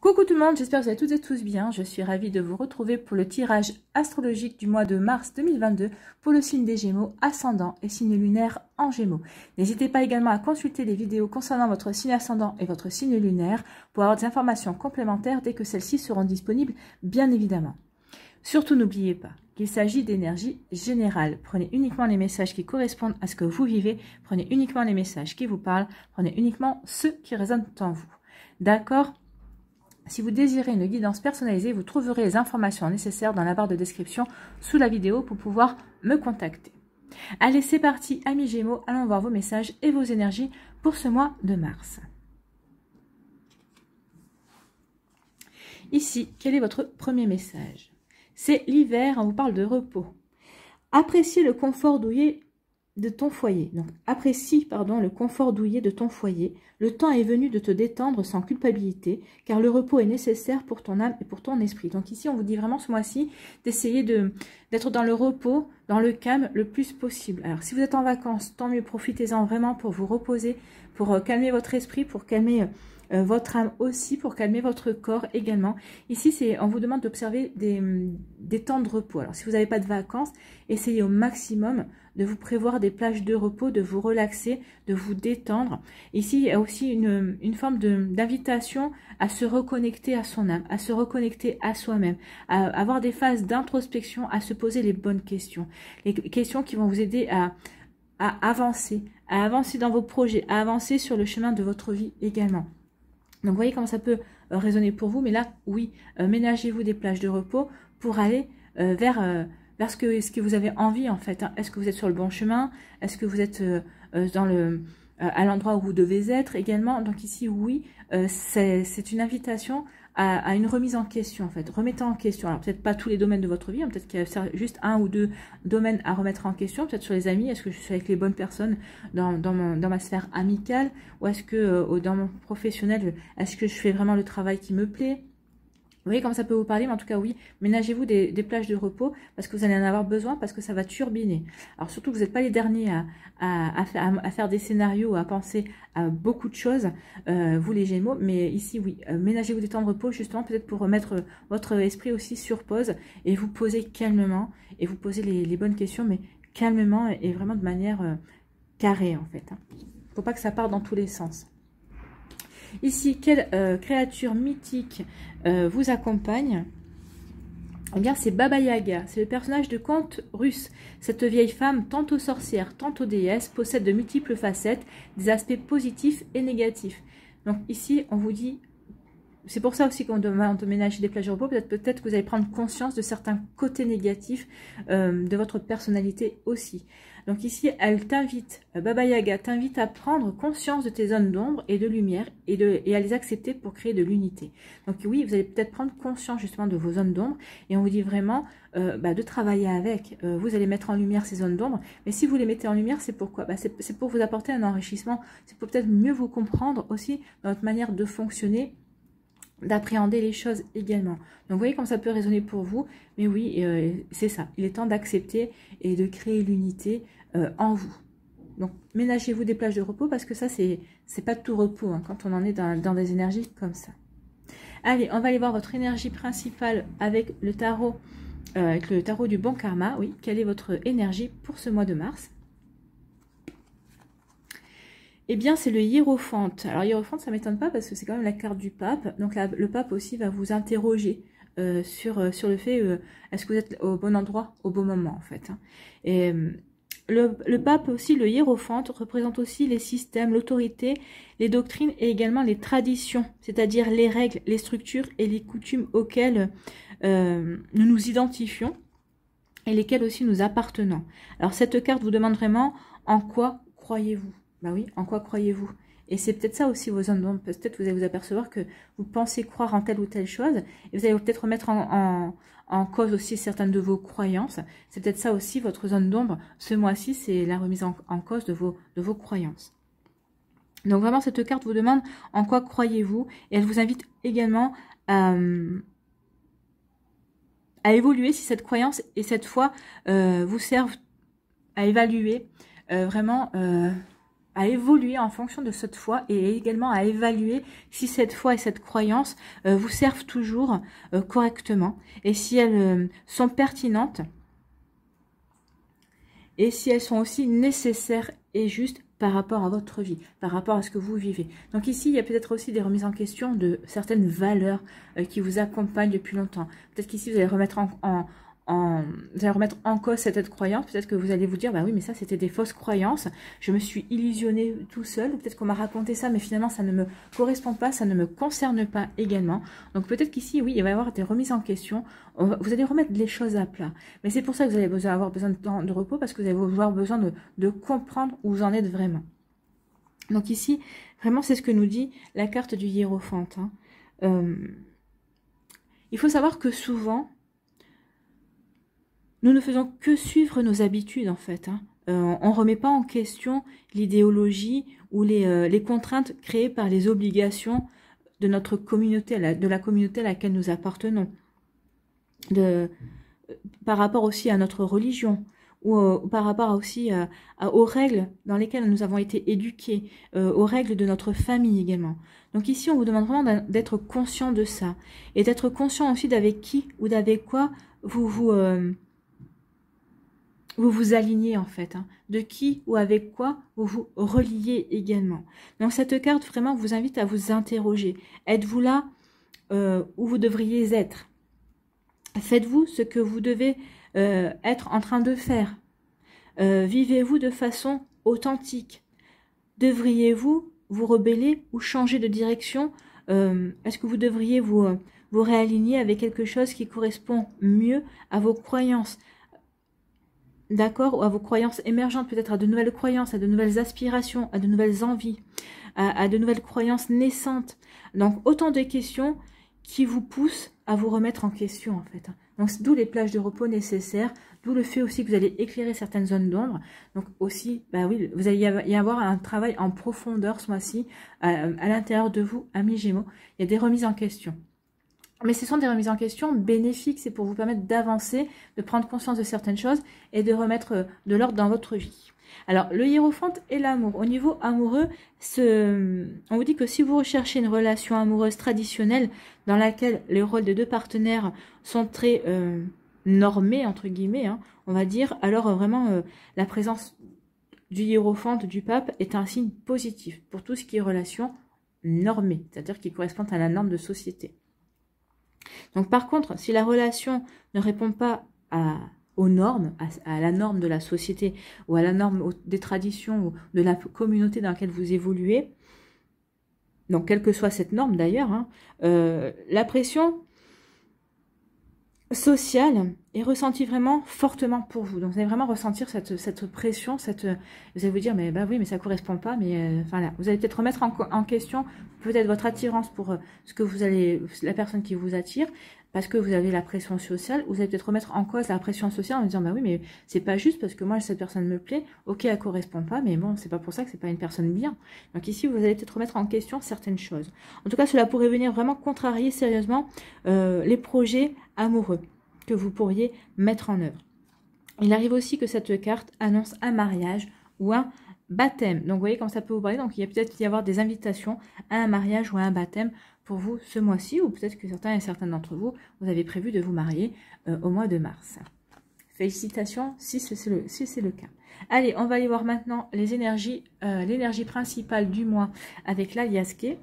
Coucou tout le monde, j'espère que vous allez toutes et tous bien. Je suis ravie de vous retrouver pour le tirage astrologique du mois de mars 2022 pour le signe des Gémeaux, ascendant et signe lunaire en Gémeaux. N'hésitez pas également à consulter les vidéos concernant votre signe ascendant et votre signe lunaire pour avoir des informations complémentaires dès que celles-ci seront disponibles, bien évidemment. Surtout n'oubliez pas qu'il s'agit d'énergie générale. Prenez uniquement les messages qui correspondent à ce que vous vivez, prenez uniquement les messages qui vous parlent, prenez uniquement ceux qui résonnent en vous. D'accord ? Si vous désirez une guidance personnalisée, vous trouverez les informations nécessaires dans la barre de description sous la vidéo pour pouvoir me contacter. Allez, c'est parti, amis Gémeaux, allons voir vos messages et vos énergies pour ce mois de mars. Ici, quel est votre premier message? C'est l'hiver, on vous parle de repos. Appréciez le confort douillet de ton foyer. Donc, apprécie, le confort douillet de ton foyer. Le temps est venu de te détendre sans culpabilité, car le repos est nécessaire pour ton âme et pour ton esprit. Donc ici, on vous dit vraiment ce mois-ci d'essayer d'être dans le repos, dans le calme le plus possible. Alors, si vous êtes en vacances, tant mieux, profitez-en vraiment pour vous reposer, pour calmer votre esprit, pour calmer votre âme aussi, pour calmer votre corps également. Ici, on vous demande d'observer des temps de repos. Alors, si vous n'avez pas de vacances, essayez au maximum de vous prévoir des plages de repos, de vous relaxer, de vous détendre. Ici, il y a aussi une forme d'invitation à se reconnecter à son âme, à se reconnecter à soi-même, à avoir des phases d'introspection, à se poser les bonnes questions. Les questions qui vont vous aider à avancer dans vos projets, à avancer sur le chemin de votre vie également. Donc, vous voyez comment ça peut résonner pour vous. Mais là, oui, ménagez-vous des plages de repos pour aller vers ce que vous avez envie, en fait. Est-ce que vous êtes sur le bon chemin? Est-ce que vous êtes à l'endroit où vous devez être également? Donc ici, oui, c'est une invitation à une remise en question, en fait. Remettez en question. Alors, peut-être pas tous les domaines de votre vie, hein, peut-être qu'il y a juste un ou deux domaines à remettre en question. Peut-être sur les amis, est-ce que je suis avec les bonnes personnes dans ma sphère amicale? Ou est-ce que dans mon professionnel, est-ce que je fais vraiment le travail qui me plaît? Vous voyez comment ça peut vous parler, mais en tout cas, oui, ménagez-vous des plages de repos parce que vous allez en avoir besoin, parce que ça va turbiner. Alors, surtout que vous n'êtes pas les derniers à faire des scénarios, à penser à beaucoup de choses, vous les Gémeaux, mais ici, oui, ménagez-vous des temps de repos, justement, peut-être pour remettre votre esprit aussi sur pause et vous poser calmement et vous poser les bonnes questions, mais calmement et vraiment de manière carrée, en fait. Il ne faut pas que ça parte dans tous les sens. Ici, quelle créature mythique vous accompagne? Eh bien, c'est Baba Yaga. C'est le personnage de conte russe. Cette vieille femme, tantôt sorcière, tantôt déesse, possède de multiples facettes, des aspects positifs et négatifs. Donc ici, on vous dit... C'est pour ça aussi qu'on demande de ménager des plages de repos. Peut-être que vous allez prendre conscience de certains côtés négatifs de votre personnalité aussi. Donc ici, elle t'invite, Baba Yaga t'invite à prendre conscience de tes zones d'ombre et de lumière et à les accepter pour créer de l'unité. Donc oui, vous allez peut-être prendre conscience justement de vos zones d'ombre et on vous dit vraiment de travailler avec. Vous allez mettre en lumière ces zones d'ombre, mais si vous les mettez en lumière, c'est pourquoi? C'est pour vous apporter un enrichissement, c'est pour peut-être mieux vous comprendre aussi dans votre manière de fonctionner, d'appréhender les choses également. Donc vous voyez comme ça peut résonner pour vous, mais oui, c'est ça, il est temps d'accepter et de créer l'unité en vous. Donc ménagez-vous des plages de repos parce que ça c'est pas de tout repos hein, quand on en est dans des énergies comme ça. Allez, on va aller voir votre énergie principale avec le tarot du bon karma. Oui, quelle est votre énergie pour ce mois de mars? Eh bien, c'est le hiérophante. Alors, hiérophante, ça ne m'étonne pas parce que c'est quand même la carte du pape. Donc, le pape aussi va vous interroger sur le fait, est-ce que vous êtes au bon endroit, au bon moment, en fait. Hein. Et le pape aussi, le hiérophante, représente aussi les systèmes, l'autorité, les doctrines et également les traditions, c'est-à-dire les règles, les structures et les coutumes auxquelles nous nous identifions et lesquelles aussi nous appartenons. Alors, cette carte vous demande vraiment en quoi croyez-vous? Bah oui, en quoi croyez-vous? Et c'est peut-être ça aussi vos zones d'ombre. Peut-être vous allez vous apercevoir que vous pensez croire en telle ou telle chose. Et vous allez peut-être remettre en cause aussi certaines de vos croyances. C'est peut-être ça aussi votre zone d'ombre. Ce mois-ci, c'est la remise en cause de vos croyances. Donc vraiment, cette carte vous demande en quoi croyez-vous. Et elle vous invite également à évoluer si cette croyance et cette foi vous servent à évaluer vraiment... à évoluer en fonction de cette foi et également à évaluer si cette foi et cette croyance vous servent toujours correctement et si elles sont pertinentes et si elles sont aussi nécessaires et justes par rapport à votre vie, par rapport à ce que vous vivez. Donc ici, il y a peut-être aussi des remises en question de certaines valeurs qui vous accompagnent depuis longtemps. Peut-être qu'ici, vous allez remettre vous allez remettre en cause cette croyance. Peut-être que vous allez vous dire, bah oui, mais ça, c'était des fausses croyances. Je me suis illusionné tout seul. Ou peut-être qu'on m'a raconté ça, mais finalement, ça ne me correspond pas, ça ne me concerne pas également. Donc peut-être qu'ici, oui, il va y avoir des remises en question. Vous allez remettre les choses à plat. Mais c'est pour ça que vous allez avoir besoin de temps de repos, parce que vous allez avoir besoin de comprendre où vous en êtes vraiment. Donc ici, vraiment, c'est ce que nous dit la carte du hiérophante. Il faut savoir que souvent, nous ne faisons que suivre nos habitudes, en fait. On ne remet pas en question l'idéologie ou les contraintes créées par les obligations de notre communauté, de la communauté à laquelle nous appartenons. Par rapport aussi à notre religion, ou par rapport aussi aux règles dans lesquelles nous avons été éduqués, aux règles de notre famille également. Donc ici, on vous demande vraiment d'être conscient de ça, et d'être conscient aussi d'avec qui ou d'avec quoi vous vous alignez en fait, de qui ou avec quoi vous vous reliez également. Donc cette carte vraiment vous invite à vous interroger. Êtes-vous là où vous devriez être? Faites-vous ce que vous devez être en train de faire? Vivez-vous de façon authentique? Devriez-vous vous rebeller ou changer de direction? Est-ce que vous devriez vous réaligner avec quelque chose qui correspond mieux à vos croyances? D'accord, ou à vos croyances émergentes, peut-être à de nouvelles croyances, à de nouvelles aspirations, à de nouvelles envies, à de nouvelles croyances naissantes. Donc, autant de questions qui vous poussent à vous remettre en question, en fait. Donc, d'où les plages de repos nécessaires, d'où le fait aussi que vous allez éclairer certaines zones d'ombre. Donc, aussi, bah oui, vous allez y avoir un travail en profondeur ce mois-ci, à l'intérieur de vous, amis Gémeaux. Il y a des remises en question. Mais ce sont des remises en question bénéfiques, c'est pour vous permettre d'avancer, de prendre conscience de certaines choses et de remettre de l'ordre dans votre vie. Alors, le hiérophante et l'amour. Au niveau amoureux, on vous dit que si vous recherchez une relation amoureuse traditionnelle dans laquelle les rôles de deux partenaires sont très normés, entre guillemets, on va dire, alors vraiment la présence du hiérophante, du pape, est un signe positif pour tout ce qui est relation normée, c'est-à-dire qui correspond à la norme de société. Donc par contre, si la relation ne répond pas aux normes, à la norme de la société ou à la norme des traditions ou de la communauté dans laquelle vous évoluez, donc quelle que soit cette norme d'ailleurs, la pression sociale est ressentie vraiment fortement pour vous. Donc vous allez vraiment ressentir cette pression, vous allez vous dire, mais bah oui, mais ça ne correspond pas, mais enfin là, vous allez peut-être remettre en question peut-être votre attirance pour la personne qui vous attire, parce que vous avez la pression sociale, vous allez peut-être remettre en cause la pression sociale en disant, bah oui, mais c'est pas juste parce que moi, cette personne me plaît, ok, elle correspond pas, mais bon, c'est pas pour ça que c'est pas une personne bien. Donc ici, vous allez peut-être remettre en question certaines choses. En tout cas, cela pourrait venir vraiment contrarier sérieusement les projets amoureux que vous pourriez mettre en œuvre. Il arrive aussi que cette carte annonce un mariage ou un baptême. Donc, vous voyez comment ça peut vous parler. Donc, il y a peut-être y avoir des invitations à un mariage ou à un baptême pour vous ce mois-ci, ou peut-être que certains et certaines d'entre vous, vous avez prévu de vous marier au mois de mars. Félicitations si c'est le cas. Allez, on va aller voir maintenant les énergies, l'énergie principale du mois avec l'Aliasqué.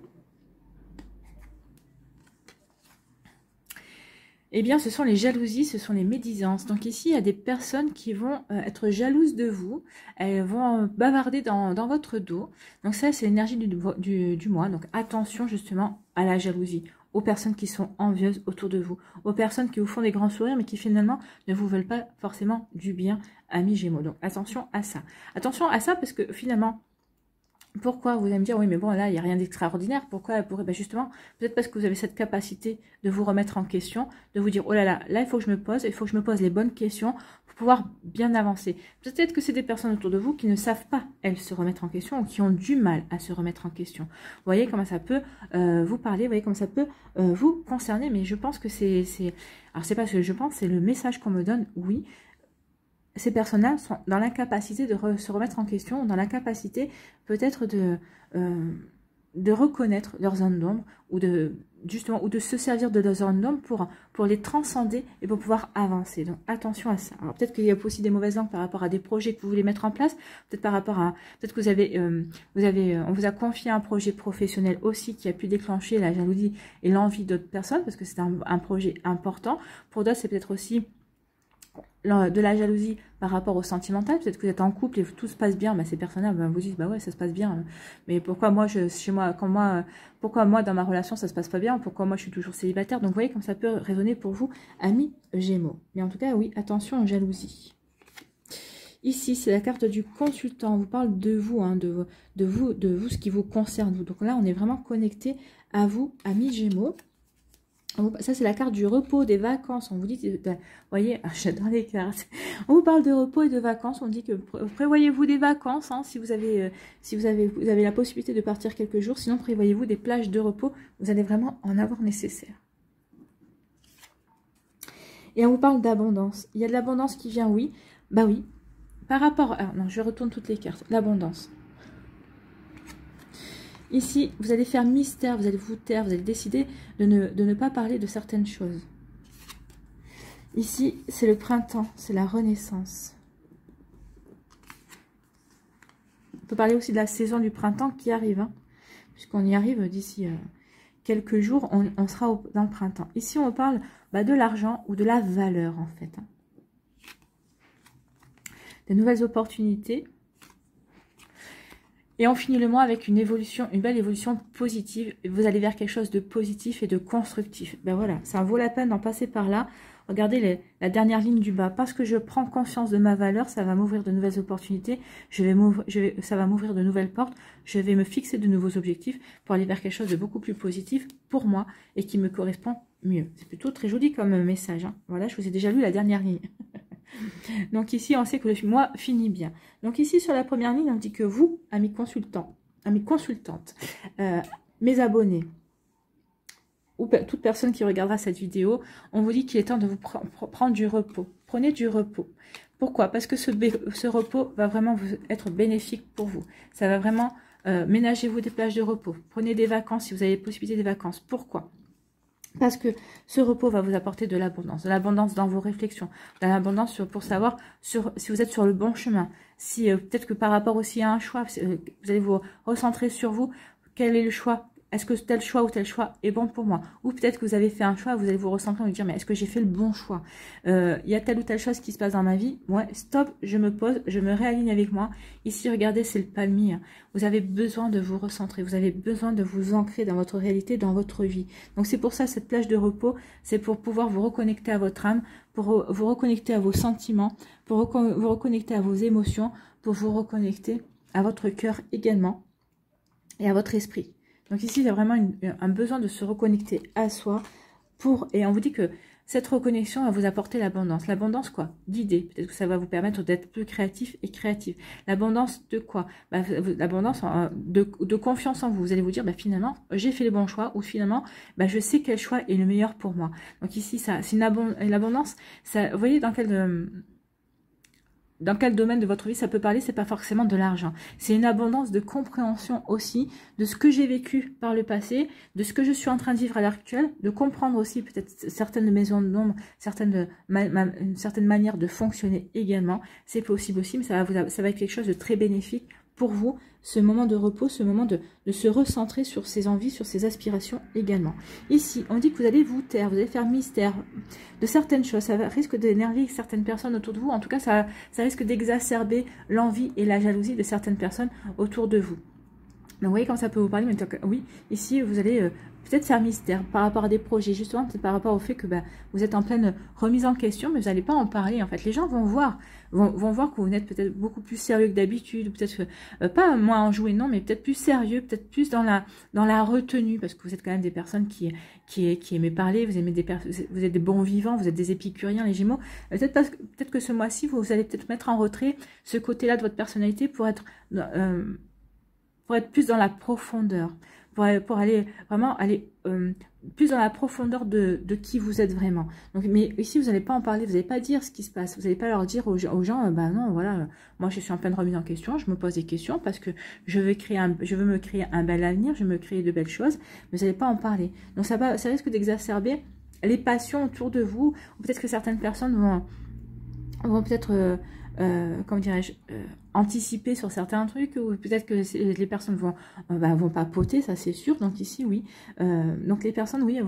Eh bien, ce sont les jalousies, ce sont les médisances. Donc ici, il y a des personnes qui vont être jalouses de vous. Elles vont bavarder dans votre dos. Donc ça, c'est l'énergie du mois. Donc attention justement à la jalousie, aux personnes qui sont envieuses autour de vous, aux personnes qui vous font des grands sourires, mais qui finalement ne vous veulent pas forcément du bien, amis Gémeaux. Donc attention à ça. Attention à ça parce que finalement... Pourquoi vous allez me dire, oui, mais bon, là, il n'y a rien d'extraordinaire. Pourquoi? Ben justement, peut-être parce que vous avez cette capacité de vous remettre en question, de vous dire, oh là là, là, il faut que je me pose, il faut que je me pose les bonnes questions pour pouvoir bien avancer. Peut-être que c'est des personnes autour de vous qui ne savent pas, elles, se remettre en question ou qui ont du mal à se remettre en question. Vous voyez comment ça peut vous parler, vous voyez comment ça peut vous concerner, mais je pense que c'est... Alors, c'est pas ce que je pense, c'est le message qu'on me donne, oui. ces personnes-là sont dans l'incapacité de se remettre en question, dans l'incapacité peut-être de reconnaître leurs zones d'ombre ou justement de se servir de leurs zones d'ombre pour les transcender et pour pouvoir avancer. Donc attention à ça. Alors peut-être qu'il y a aussi des mauvaises langues par rapport à des projets que vous voulez mettre en place, peut-être par rapport à peut-être que on vous a confié un projet professionnel aussi qui a pu déclencher la jalousie et l'envie d'autres personnes parce que c'est un projet important. Pour d'autres, c'est peut-être aussi de la jalousie par rapport au sentimental. Peut-être que vous êtes en couple et tout se passe bien, ces personnes-là vous disent bah ouais, ça se passe bien, mais pourquoi moi pourquoi moi dans ma relation ça se passe pas bien, pourquoi moi je suis toujours célibataire. Donc vous voyez comme ça peut résonner pour vous, amis Gémeaux. Mais en tout cas oui, attention aux jalousies. Ici, c'est la carte du consultant. On vous parle de vous, de vous, ce qui vous concerne. Donc là, on est vraiment connecté à vous, amis Gémeaux. Ça, c'est la carte du repos, des vacances. On vous dit, vous voyez, j'adore les cartes. On vous parle de repos et de vacances. On dit que prévoyez-vous des vacances, si vous avez la possibilité de partir quelques jours. Sinon, prévoyez-vous des plages de repos. Vous allez vraiment en avoir nécessaire. Et on vous parle d'abondance. Il y a de l'abondance qui vient, oui. Bah oui. Par rapport... Alors, non, je retourne toutes les cartes. L'abondance. Ici, vous allez faire mystère, vous allez vous taire, vous allez décider de ne pas parler de certaines choses. Ici, c'est le printemps, c'est la renaissance. On peut parler aussi de la saison du printemps qui arrive, puisqu'on y arrive d'ici quelques jours, on sera dans le printemps. Ici, on parle de l'argent ou de la valeur, en fait. Des nouvelles opportunités. Et on finit le mois avec une belle évolution positive. Vous allez vers quelque chose de positif et de constructif. Ben voilà, ça vaut la peine d'en passer par là. Regardez la dernière ligne du bas. Parce que je prends conscience de ma valeur, ça va m'ouvrir de nouvelles opportunités. Ça va m'ouvrir de nouvelles portes. Je vais me fixer de nouveaux objectifs pour aller vers quelque chose de beaucoup plus positif pour moi et qui me correspond mieux. C'est plutôt très joli comme message. Voilà, je vous ai déjà lu la dernière ligne. Donc ici, on sait que le mois finit bien. Donc ici, sur la première ligne, on dit que vous, amis consultants, amis consultantes, mes abonnés, ou toute personne qui regardera cette vidéo, on vous dit qu'il est temps de vous prendre du repos. Prenez du repos. Pourquoi? Parce que ce repos va vraiment être bénéfique pour vous. Ça va vraiment ménagez-vous des plages de repos. Prenez des vacances si vous avez la possibilité des vacances. Pourquoi? Parce que ce repos va vous apporter de l'abondance dans vos réflexions, de l'abondance pour savoir si vous êtes sur le bon chemin. Si peut-être que par rapport aussi à un choix, vous allez vous recentrer sur vous. Quel est le choix? Est-ce que tel choix ou tel choix est bon pour moi? Ou peut-être que vous avez fait un choix, vous allez vous recentrer et vous dire, mais est-ce que j'ai fait le bon choix? Il y a telle ou telle chose qui se passe dans ma vie. Ouais, stop, je me pose, je me réaligne avec moi. Ici, regardez, c'est le palmier. Vous avez besoin de vous recentrer, vous avez besoin de vous ancrer dans votre réalité, dans votre vie. Donc c'est pour ça, cette plage de repos, c'est pour pouvoir vous reconnecter à votre âme, pour vous reconnecter à vos sentiments, pour vous reconnecter à vos émotions, pour vous reconnecter à votre cœur également et à votre esprit. Donc ici, il y a vraiment un besoin de se reconnecter à soi et on vous dit que cette reconnexion va vous apporter l'abondance. L'abondance quoi? D'idées. Peut-être que ça va vous permettre d'être plus créatif et créative. L'abondance de quoi? L'abondance de confiance en vous. Vous allez vous dire, finalement, j'ai fait le bon choix ou finalement, je sais quel choix est le meilleur pour moi. Donc ici, c'est l'abondance. Vous voyez dans quel domaine de votre vie ça peut parler, c'est pas forcément de l'argent. C'est une abondance de compréhension aussi de ce que j'ai vécu par le passé, de ce que je suis en train de vivre à l'heure actuelle, de comprendre aussi peut-être certaines maisons de l'ombre, une certaine manière de fonctionner également. C'est possible aussi, mais ça va être quelque chose de très bénéfique pour vous, ce moment de repos, ce moment de se recentrer sur ses envies, sur ses aspirations également. Ici, on dit que vous allez vous taire, vous allez faire mystère de certaines choses. Ça risque d'énerver certaines personnes autour de vous. En tout cas, ça risque d'exacerber l'envie et la jalousie de certaines personnes autour de vous. Donc, vous voyez comment ça peut vous parler. Mais oui, ici, vous allez peut-être faire mystère par rapport à des projets, justement, peut-être par rapport au fait que vous êtes en pleine remise en question, mais vous n'allez pas en parler, en fait. Les gens vont voir que vous êtes peut-être beaucoup plus sérieux que d'habitude, peut-être pas moins enjoué, non, mais peut-être plus sérieux, peut-être plus dans la retenue, parce que vous êtes quand même des personnes qui aimez parler, vous êtes des bons vivants, vous êtes des épicuriens, les Gémeaux. Peut-être que ce mois-ci, vous allez peut-être mettre en retrait ce côté-là de votre personnalité pour être plus dans la profondeur, pour aller vraiment aller plus dans la profondeur de qui vous êtes vraiment. Donc, mais ici, vous n'allez pas en parler, vous n'allez pas dire ce qui se passe, vous n'allez pas leur dire aux gens, bah non, voilà, moi je suis en pleine remise en question, je me pose des questions parce que je veux me créer un bel avenir, je veux me créer de belles choses, mais vous n'allez pas en parler. Donc ça risque d'exacerber les passions autour de vous, ou peut-être que certaines personnes vont peut-être comment dirais-je, anticiper sur certains trucs, ou peut-être que les personnes vont papoter, ça c'est sûr. Donc ici, oui. Donc les personnes, oui,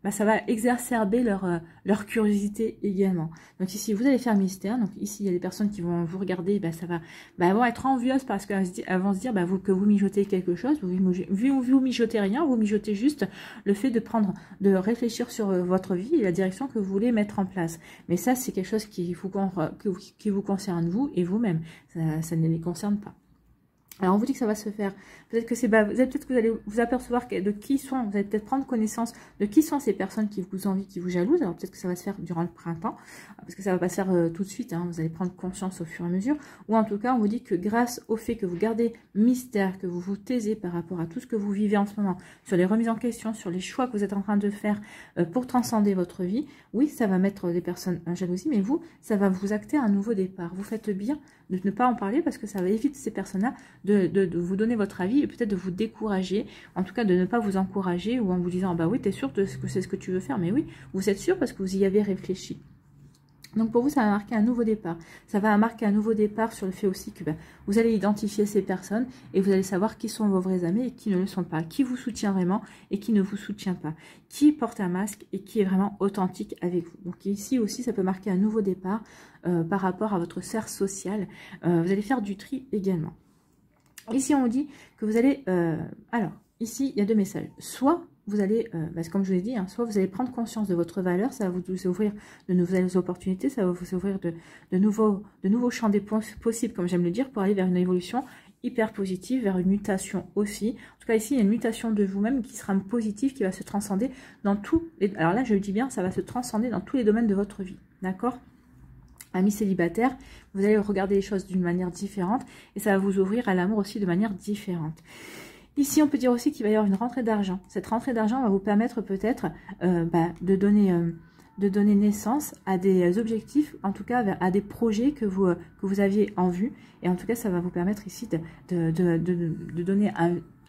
ça va exacerber leur curiosité également. Donc ici, vous allez faire mystère. Donc ici, il y a des personnes qui vont vous regarder, ça va, elles vont être envieuses parce qu'elles vont se dire que vous mijotez quelque chose. Vous mijotez rien, vous mijotez juste le fait de réfléchir sur votre vie et la direction que vous voulez mettre en place. Mais ça, c'est quelque chose qui vous concerne vous et vous-même. Ça ne les concerne pas. Alors, on vous dit que ça va se faire. Peut-être que peut-être que vous allez vous apercevoir de qui sont, vous allez peut-être prendre connaissance de qui sont ces personnes qui vous envient, qui vous jalousent. Alors, peut-être que ça va se faire durant le printemps, parce que ça va pas se faire tout de suite. Vous allez prendre conscience au fur et à mesure. Ou en tout cas, on vous dit que grâce au fait que vous gardez mystère, que vous vous taisez par rapport à tout ce que vous vivez en ce moment, sur les remises en question, sur les choix que vous êtes en train de faire pour transcender votre vie, oui, ça va mettre les personnes en jalousie, mais vous, ça va vous acter un nouveau départ. Vous faites bien de ne pas en parler parce que ça va éviter ces personnes-là de vous donner votre avis et peut-être de vous décourager, en tout cas de ne pas vous encourager ou en vous disant bah oui, t'es sûr que c'est ce que tu veux faire, mais oui, vous êtes sûr parce que vous y avez réfléchi. Donc pour vous, ça va marquer un nouveau départ. Ça va marquer un nouveau départ sur le fait aussi que vous allez identifier ces personnes et vous allez savoir qui sont vos vrais amis et qui ne le sont pas, qui vous soutient vraiment et qui ne vous soutient pas, qui porte un masque et qui est vraiment authentique avec vous. Donc ici aussi, ça peut marquer un nouveau départ par rapport à votre cercle social. Vous allez faire du tri également. Ici, on dit que vous allez... alors, ici, il y a deux messages. Soit vous allez, comme je vous l'ai dit, soit vous allez prendre conscience de votre valeur, ça va vous ouvrir de nouvelles opportunités, ça va vous ouvrir de nouveaux champs des possibles, comme j'aime le dire, pour aller vers une évolution hyper positive, vers une mutation aussi. En tout cas, ici, il y a une mutation de vous-même qui sera positive, qui va se transcender dans tous les... Alors là, je le dis bien, ça va se transcender dans tous les domaines de votre vie, d'accord ? Amis célibataires, vous allez regarder les choses d'une manière différente et ça va vous ouvrir à l'amour aussi de manière différente. Ici, on peut dire aussi qu'il va y avoir une rentrée d'argent. Cette rentrée d'argent va vous permettre peut-être de donner naissance à des objectifs, en tout cas à des projets que vous aviez en vue. Et en tout cas, ça va vous permettre ici de donner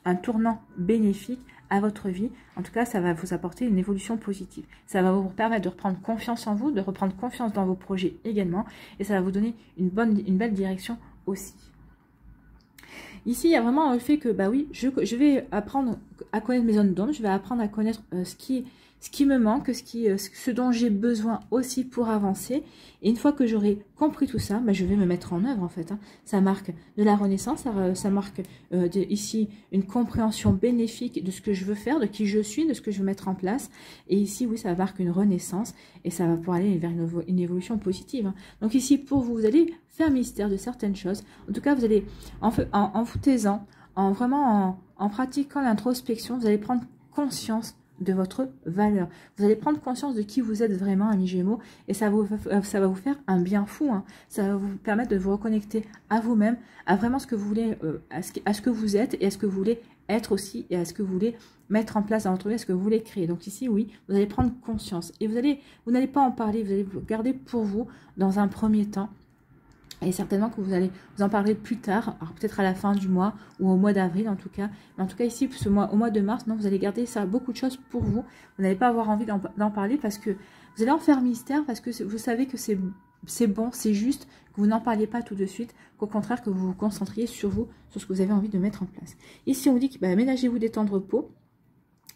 un tournant bénéfique à votre vie. En tout cas, ça va vous apporter une évolution positive. Ça va vous permettre de reprendre confiance en vous, de reprendre confiance dans vos projets également. Et ça va vous donner une belle direction aussi. Ici, il y a vraiment le fait que, oui, je vais apprendre à connaître mes zones d'ombre, je vais apprendre à connaître ce qui me manque, ce dont j'ai besoin aussi pour avancer. Et une fois que j'aurai compris tout ça, je vais me mettre en œuvre en fait. Ça marque de la renaissance, ça marque ici une compréhension bénéfique de ce que je veux faire, de qui je suis, de ce que je veux mettre en place. Et ici, oui, ça marque une renaissance et ça va pouvoir aller vers une évolution positive. Donc ici, pour vous, vous allez faire mystère de certaines choses. En tout cas, vous allez, en vous taisant, en pratiquant l'introspection, vous allez prendre conscience de votre valeur. Vous allez prendre conscience de qui vous êtes vraiment, amis Gémeaux, et ça va vous faire un bien fou. Ça va vous permettre de vous reconnecter à vous-même, à vraiment ce que vous voulez, à ce que vous êtes et à ce que vous voulez être aussi, et à ce que vous voulez mettre en place dans votre vie, à ce que vous voulez créer. Donc ici, oui, vous allez prendre conscience. Et vous n'allez pas en parler, vous allez vous garder pour vous dans un premier temps. Et certainement que vous allez vous en parler plus tard, alors peut-être à la fin du mois ou au mois d'avril en tout cas. Mais en tout cas ici, au mois de mars, non, vous allez garder ça beaucoup de choses pour vous. Vous n'allez pas avoir envie d'en parler parce que vous allez en faire mystère, parce que vous savez que c'est bon, c'est juste, que vous n'en parliez pas tout de suite, qu'au contraire que vous vous concentriez sur vous, sur ce que vous avez envie de mettre en place. Ici, on vous dit que ménagez-vous des temps de repos.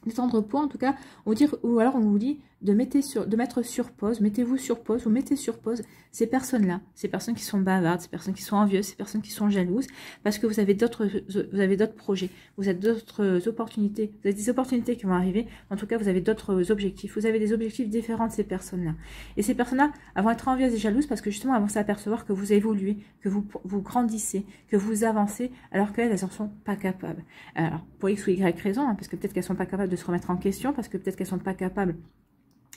Des temps de repos, en tout cas, ou alors on vous dit de mettre sur pause, mettez-vous sur pause ou mettez sur pause ces personnes-là, ces personnes qui sont bavardes, ces personnes qui sont envieuses, ces personnes qui sont jalouses, parce que vous avez d'autres projets, vous avez d'autres opportunités, vous avez des opportunités qui vont arriver, en tout cas vous avez d'autres objectifs, vous avez des objectifs différents de ces personnes-là. Et ces personnes-là vont être envieuses et jalouses parce que justement elles vont s'apercevoir que vous évoluez, que vous grandissez, que vous avancez, alors qu'elles, elles n'en sont pas capables. Alors, pour X ou Y raison, parce que peut-être qu'elles ne sont pas capables de se remettre en question, parce que peut-être qu'elles ne sont pas capables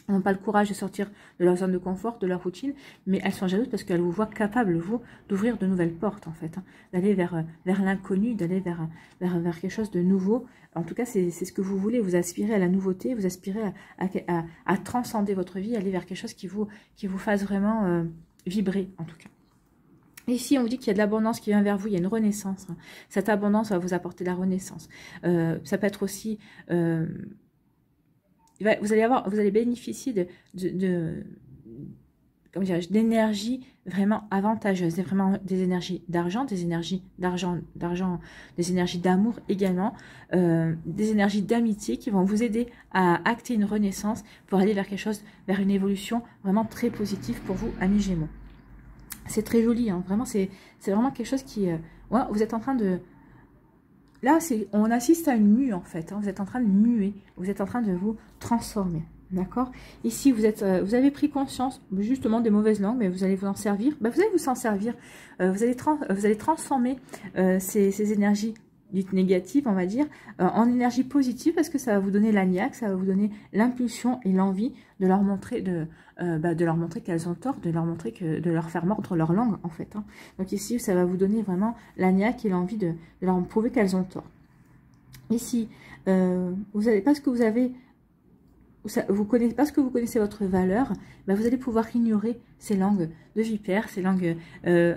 n'ont pas le courage de sortir de leur zone de confort, de leur routine, mais elles sont jalouses parce qu'elles vous voient capable, vous, d'ouvrir de nouvelles portes, en fait, hein, d'aller vers l'inconnu, d'aller vers quelque chose de nouveau. En tout cas, c'est ce que vous voulez, vous aspirez à la nouveauté, vous aspirez à transcender votre vie, aller vers quelque chose qui vous fasse vraiment vibrer, en tout cas. Ici, on vous dit qu'il y a de l'abondance qui vient vers vous, il y a une renaissance. Hein. Cette abondance va vous apporter la renaissance. Ça peut être aussi... vous allez bénéficier d'énergie vraiment avantageuse, vraiment des énergies d'argent, des énergies des énergies d'amour également, des énergies d'amitié qui vont vous aider à acter une renaissance pour aller vers quelque chose, vers une évolution vraiment très positive pour vous, amis Gémeaux. C'est très joli, hein, vraiment, c'est vraiment quelque chose qui... ouais, vous êtes en train de... Là, on assiste à une mue, en fait. Hein. Vous êtes en train de muer. Vous êtes en train de vous transformer. D'accord? Ici, vous avez pris conscience, justement, des mauvaises langues, mais vous allez vous en servir. Ben, vous allez vous en servir. Vous allez transformer ces énergies dites négatives, on va dire, en énergie positive, parce que ça va vous donner la niaque, ça va vous donner l'impulsion et l'envie de leur montrer qu'elles ont tort, de leur faire mordre leur langue, en fait. Hein. Donc ici, ça va vous donner vraiment la niaque et l'envie de leur prouver qu'elles ont tort. Ici, parce que vous connaissez votre valeur, ben vous allez pouvoir ignorer ces langues de vipères, ces langues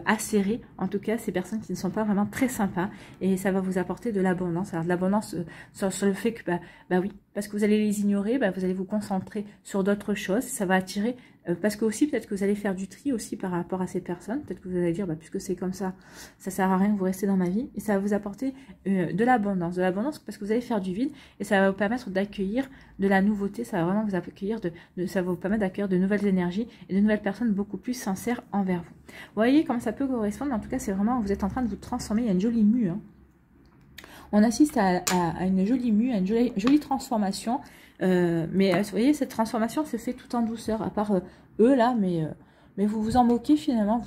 acérées, en tout cas ces personnes qui ne sont pas vraiment très sympas, et ça va vous apporter de l'abondance. Alors de l'abondance sur le fait que, bah oui, parce que vous allez les ignorer, vous allez vous concentrer sur d'autres choses, ça va attirer, parce que aussi peut-être que vous allez faire du tri aussi par rapport à ces personnes, peut-être que vous allez dire, puisque c'est comme ça sert à rien que vous restez dans ma vie, et ça va vous apporter de l'abondance parce que vous allez faire du vide, et ça va vous permettre d'accueillir de la nouveauté, ça va vraiment vous accueillir, ça va vous permettre d'accueillir de nouvelles énergies et de nouvelles personnes beaucoup plus sincères envers vous. Vous voyez comment ça peut correspondre, en tout cas c'est vraiment, vous êtes en train de vous transformer, il y a une jolie mue, hein. On assiste à une jolie mue, à une jolie transformation, mais vous voyez, cette transformation se fait tout en douceur, à part eux là, mais vous vous en moquez finalement,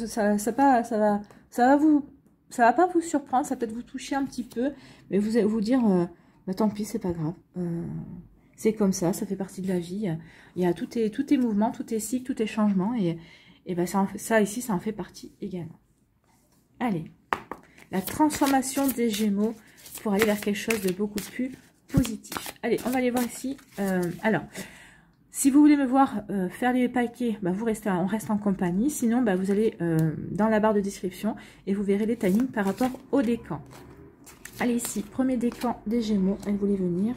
ça va pas vous surprendre, ça va peut-être vous toucher un petit peu, mais vous allez vous dire, tant pis, c'est pas grave, c'est comme ça fait partie de la vie, il y a tout est mouvement, tout est cycle, tout est changement, et ça ici, ça en fait partie également. Allez. La transformation des Gémeaux pour aller vers quelque chose de beaucoup plus positif. Allez, on va aller voir ici. Alors, si vous voulez me voir faire les paquets, on reste en compagnie. Sinon, vous allez dans la barre de description et vous verrez les timings par rapport au décan. Allez, ici, premier décan des Gémeaux. Elle voulait venir.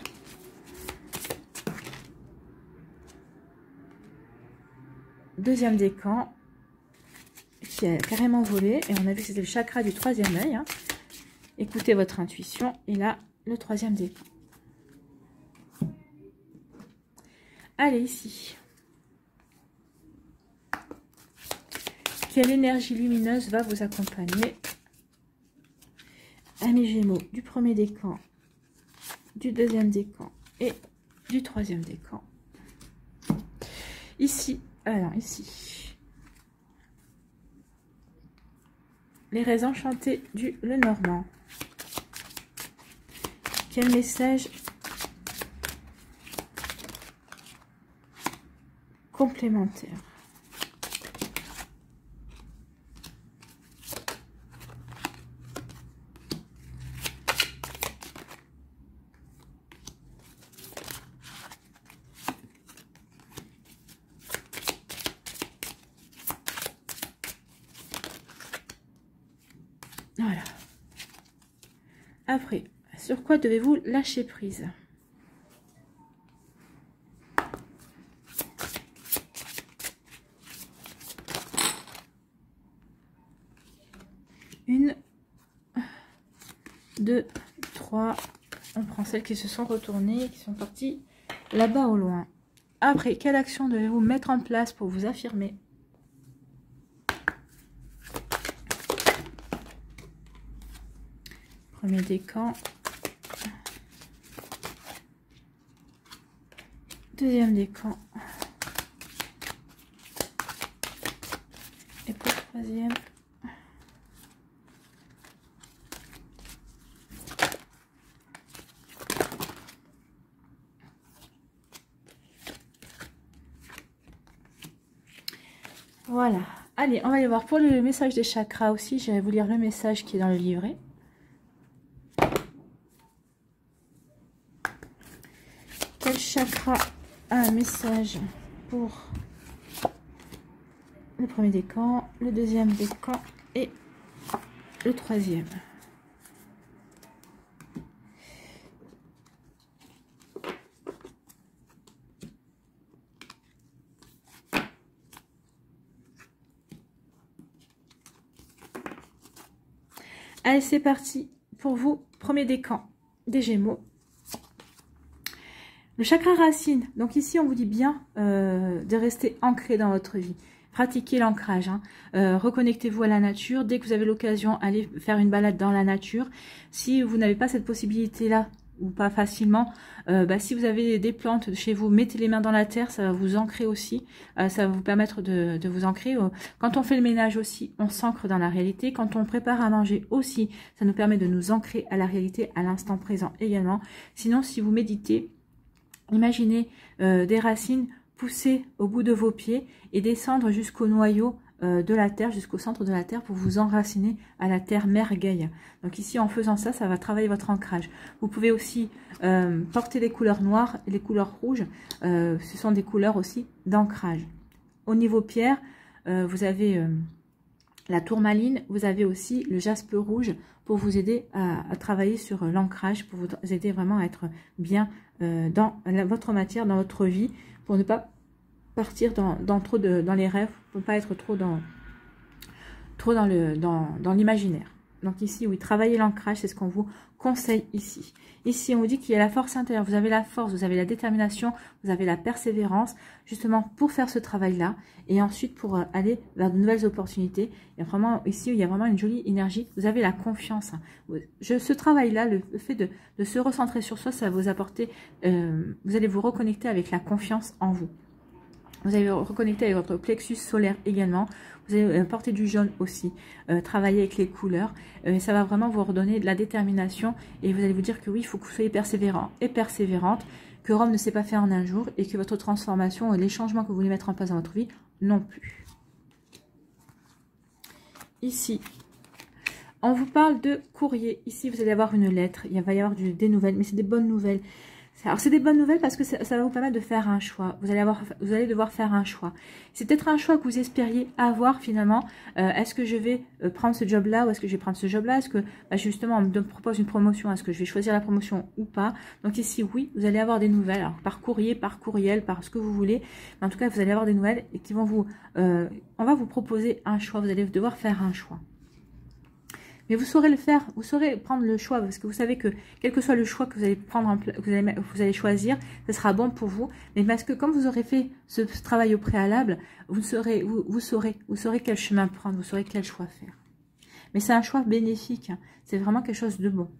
Deuxième décan. Qui a carrément volé, et on a vu que c'était le chakra du troisième œil, hein. Écoutez votre intuition, et là le troisième décan. Allez, ici, quelle énergie lumineuse va vous accompagner, amis Gémeaux, du premier décan, du deuxième décan et du troisième décan. Ici, alors ici, les raies enchantées du Lenormand. Quel message complémentaire? Voilà. Après, sur quoi devez-vous lâcher prise? Une, deux, trois. On prend celles qui se sont retournées, qui sont parties là-bas au loin. Après, quelle action devez-vous mettre en place pour vous affirmer? Premier décan. Deuxième décan. Et pour le troisième. Voilà. Allez, on va aller voir pour le message des chakras aussi. Je vais vous lire le message qui est dans le livret. Quel chakra a un message pour le premier décan, le deuxième décan et le troisième? Allez, c'est parti pour vous. Premier décan des Gémeaux. Le chakra racine. Donc ici, on vous dit bien de rester ancré dans votre vie. Pratiquez l'ancrage. Hein. Reconnectez-vous à la nature. Dès que vous avez l'occasion, allez faire une balade dans la nature. Si vous n'avez pas cette possibilité-là, ou pas facilement, si vous avez des plantes chez vous, mettez les mains dans la terre, ça va vous ancrer aussi, ça va vous permettre de vous ancrer. Quand on fait le ménage aussi, on s'ancre dans la réalité. Quand on prépare à manger aussi, ça nous permet de nous ancrer à la réalité, à l'instant présent également. Sinon, si vous méditez, imaginez des racines pousser au bout de vos pieds et descendre jusqu'au noyau de la terre, jusqu'au centre de la terre pour vous enraciner à la terre mère Gaïa. Donc ici, en faisant ça, ça va travailler votre ancrage. Vous pouvez aussi porter les couleurs noires et les couleurs rouges. Ce sont des couleurs aussi d'ancrage. Au niveau pierre, vous avez la tourmaline, vous avez aussi le jaspe rouge pour vous aider à travailler sur l'ancrage, pour vous aider vraiment à être bien dans votre matière, dans votre vie, pour ne pas partir dans les rêves, pour ne pas être trop dans l'imaginaire. Donc ici, oui, travailler l'ancrage, c'est ce qu'on vous conseille ici. Ici, on vous dit qu'il y a la force intérieure, vous avez la force, vous avez la détermination, vous avez la persévérance, justement pour faire ce travail-là, et ensuite pour aller vers de nouvelles opportunités. Il y a vraiment, ici, il y a vraiment une jolie énergie, vous avez la confiance. Ce travail-là, le fait de se recentrer sur soi, ça va vous apporter, vous allez vous reconnecter avec la confiance en vous. Vous allez vous reconnecter avec votre plexus solaire également. Vous allez porter du jaune aussi, travailler avec les couleurs. Ça va vraiment vous redonner de la détermination et vous allez vous dire que oui, il faut que vous soyez persévérant et persévérante, que Rome ne s'est pas fait en un jour et que votre transformation et les changements que vous voulez mettre en place dans votre vie non plus. Ici, on vous parle de courrier. Ici, vous allez avoir une lettre. Il va y avoir des nouvelles, mais c'est des bonnes nouvelles. Alors, c'est des bonnes nouvelles parce que ça va vous permettre de faire un choix. Vous allez devoir faire un choix. C'est peut-être un choix que vous espériez avoir finalement. Est-ce que je vais prendre ce job-là ou est-ce que je vais prendre ce job-là? Est-ce que justement on me propose une promotion? Est-ce que je vais choisir la promotion ou pas? Donc ici, oui, vous allez avoir des nouvelles. Alors, par courrier, par courriel, par ce que vous voulez. Mais en tout cas, vous allez avoir des nouvelles et qui vont vous... on va vous proposer un choix. Vous allez devoir faire un choix. Mais vous saurez le faire, vous saurez prendre le choix, parce que vous savez que quel que soit le choix que vous allez prendre, vous allez choisir, ce sera bon pour vous. Mais parce que comme vous aurez fait ce travail au préalable, vous saurez quel chemin prendre, vous saurez quel choix faire. Mais c'est un choix bénéfique, hein. C'est vraiment quelque chose de bon.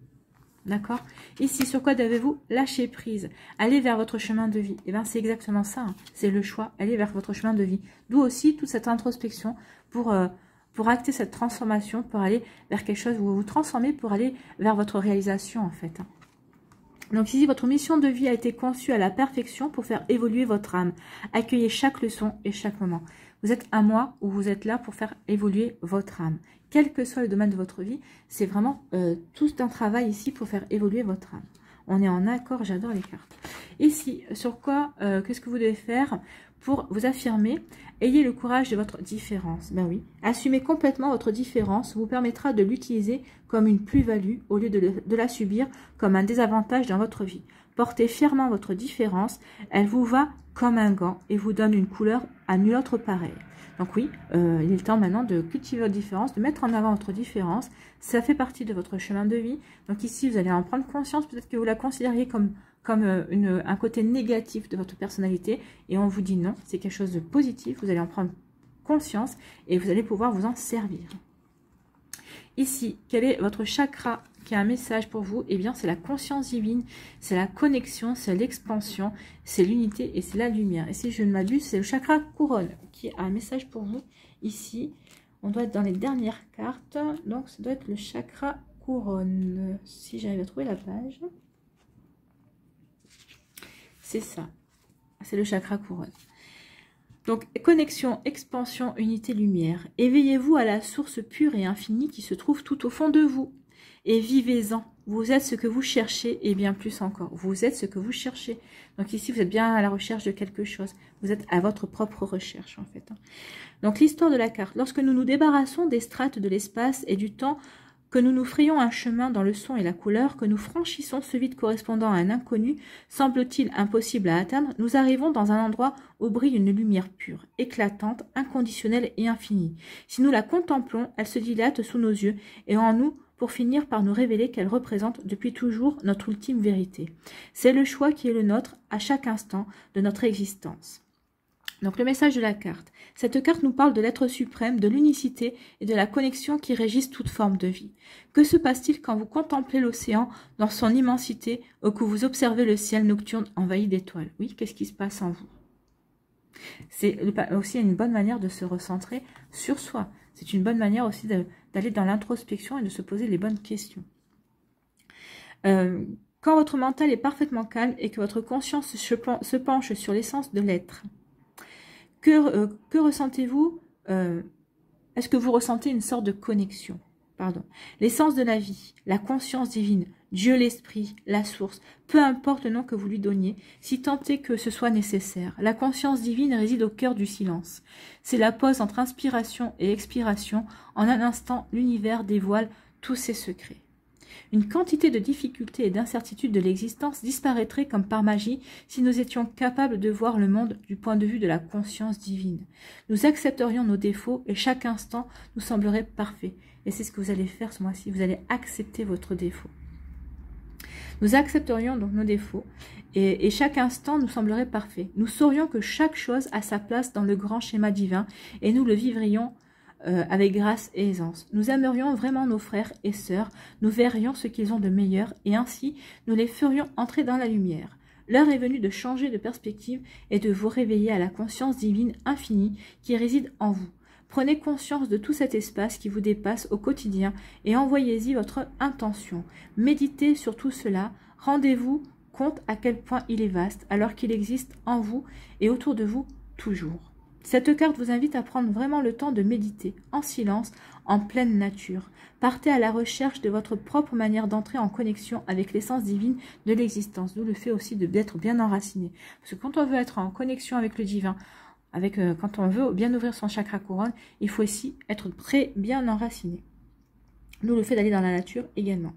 D'accord? Ici, sur quoi devez-vous lâcher prise? Aller vers votre chemin de vie. Et bien, c'est exactement ça, hein. C'est le choix, aller vers votre chemin de vie. D'où aussi toute cette introspection pour acter cette transformation, pour aller vers quelque chose, vous vous transformez pour aller vers votre réalisation en fait. Donc ici, votre mission de vie a été conçue à la perfection pour faire évoluer votre âme. Accueillez chaque leçon et chaque moment. Vous êtes à moi ou vous êtes là pour faire évoluer votre âme. Quel que soit le domaine de votre vie, c'est vraiment tout un travail ici pour faire évoluer votre âme. On est en accord, j'adore les cartes. Ici, sur quoi, qu'est-ce que vous devez faire pour vous affirmer? Ayez le courage de votre différence. Ben oui, assumez complètement votre différence vous permettra de l'utiliser comme une plus-value au lieu de la subir comme un désavantage dans votre vie. Portez fièrement votre différence, elle vous va comme un gant et vous donne une couleur à nul autre pareil. Donc oui, il est temps maintenant de cultiver votre différence, de mettre en avant votre différence. Ça fait partie de votre chemin de vie. Donc ici, vous allez en prendre conscience. Peut-être que vous la considériez comme un côté négatif de votre personnalité. Et on vous dit non, c'est quelque chose de positif. Vous allez en prendre conscience et vous allez pouvoir vous en servir. Ici, quel est votre chakra qui a un message pour vous? Eh bien, c'est la conscience divine, c'est la connexion, c'est l'expansion, c'est l'unité et c'est la lumière. Et si je ne m'abuse, c'est le chakra couronne qui a un message pour vous. Ici, on doit être dans les dernières cartes, donc ça doit être le chakra couronne. Si j'arrive à trouver la page, c'est ça, c'est le chakra couronne. Donc, connexion, expansion, unité, lumière. Éveillez-vous à la source pure et infinie qui se trouve tout au fond de vous. Et vivez-en. Vous êtes ce que vous cherchez et bien plus encore. Vous êtes ce que vous cherchez. Donc ici, vous êtes bien à la recherche de quelque chose. Vous êtes à votre propre recherche, en fait. Donc, l'histoire de la carte. Lorsque nous nous débarrassons des strates de l'espace et du temps, que nous nous frayons un chemin dans le son et la couleur, que nous franchissons ce vide correspondant à un inconnu, semble-t-il impossible à atteindre, nous arrivons dans un endroit où brille une lumière pure, éclatante, inconditionnelle et infinie. Si nous la contemplons, elle se dilate sous nos yeux et en nous, pour finir par nous révéler qu'elle représente depuis toujours notre ultime vérité. C'est le choix qui est le nôtre à chaque instant de notre existence. Donc le message de la carte. Cette carte nous parle de l'être suprême, de l'unicité et de la connexion qui régissent toute forme de vie. Que se passe-t-il quand vous contemplez l'océan dans son immensité ou que vous observez le ciel nocturne envahi d'étoiles? Oui, qu'est-ce qui se passe en vous? C'est aussi une bonne manière de se recentrer sur soi. C'est une bonne manière aussi d'aller dans l'introspection et de se poser les bonnes questions. Quand votre mental est parfaitement calme et que votre conscience se penche sur l'essence de l'être, que ressentez-vous? Est-ce que vous ressentez une sorte de connexion? Pardon. L'essence de la vie, la conscience divine, Dieu l'esprit, la source, peu importe le nom que vous lui donniez, si tant est que ce soit nécessaire. La conscience divine réside au cœur du silence. C'est la pause entre inspiration et expiration. En un instant, l'univers dévoile tous ses secrets. Une quantité de difficultés et d'incertitudes de l'existence disparaîtrait comme par magie si nous étions capables de voir le monde du point de vue de la conscience divine. Nous accepterions nos défauts et chaque instant nous semblerait parfait. Et c'est ce que vous allez faire ce mois-ci, vous allez accepter votre défaut. Nous accepterions donc nos défauts et chaque instant nous semblerait parfait. Nous saurions que chaque chose a sa place dans le grand schéma divin et nous le vivrions avec grâce et aisance. Nous aimerions vraiment nos frères et sœurs, nous verrions ce qu'ils ont de meilleur et ainsi nous les ferions entrer dans la lumière. L'heure est venue de changer de perspective et de vous réveiller à la conscience divine infinie qui réside en vous. Prenez conscience de tout cet espace qui vous dépasse au quotidien et envoyez-y votre intention. Méditez sur tout cela, rendez-vous compte à quel point il est vaste alors qu'il existe en vous et autour de vous toujours. Cette carte vous invite à prendre vraiment le temps de méditer, en silence, en pleine nature. Partez à la recherche de votre propre manière d'entrer en connexion avec l'essence divine de l'existence. D'où le fait aussi d'être bien enraciné. Parce que quand on veut être en connexion avec le divin, quand on veut bien ouvrir son chakra couronne, il faut aussi être très bien enraciné. D'où le fait d'aller dans la nature également.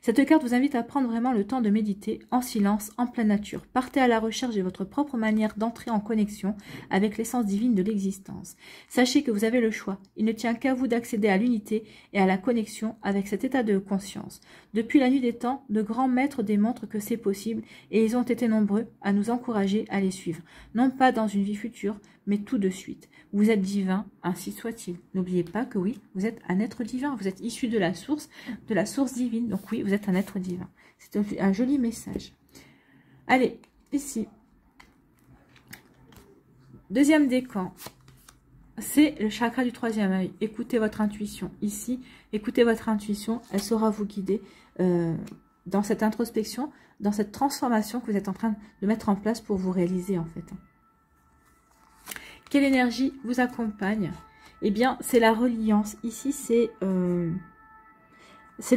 Cette carte vous invite à prendre vraiment le temps de méditer en silence, en pleine nature. Partez à la recherche de votre propre manière d'entrer en connexion avec l'essence divine de l'existence. Sachez que vous avez le choix. Il ne tient qu'à vous d'accéder à l'unité et à la connexion avec cet état de conscience. Depuis la nuit des temps, de grands maîtres démontrent que c'est possible et ils ont été nombreux à nous encourager à les suivre. Non pas dans une vie future, mais tout de suite. Vous êtes divin, ainsi soit-il. N'oubliez pas que oui, vous êtes un être divin. Vous êtes issu de la source divine. Donc oui, vous êtes un être divin. C'est un joli message. Allez, ici. Deuxième décan. C'est le chakra du troisième œil. Écoutez votre intuition. Ici, écoutez votre intuition. Elle saura vous guider dans cette introspection, dans cette transformation que vous êtes en train de mettre en place pour vous réaliser en fait. Quelle énergie vous accompagne? Eh bien, c'est la reliance. Ici, c'est le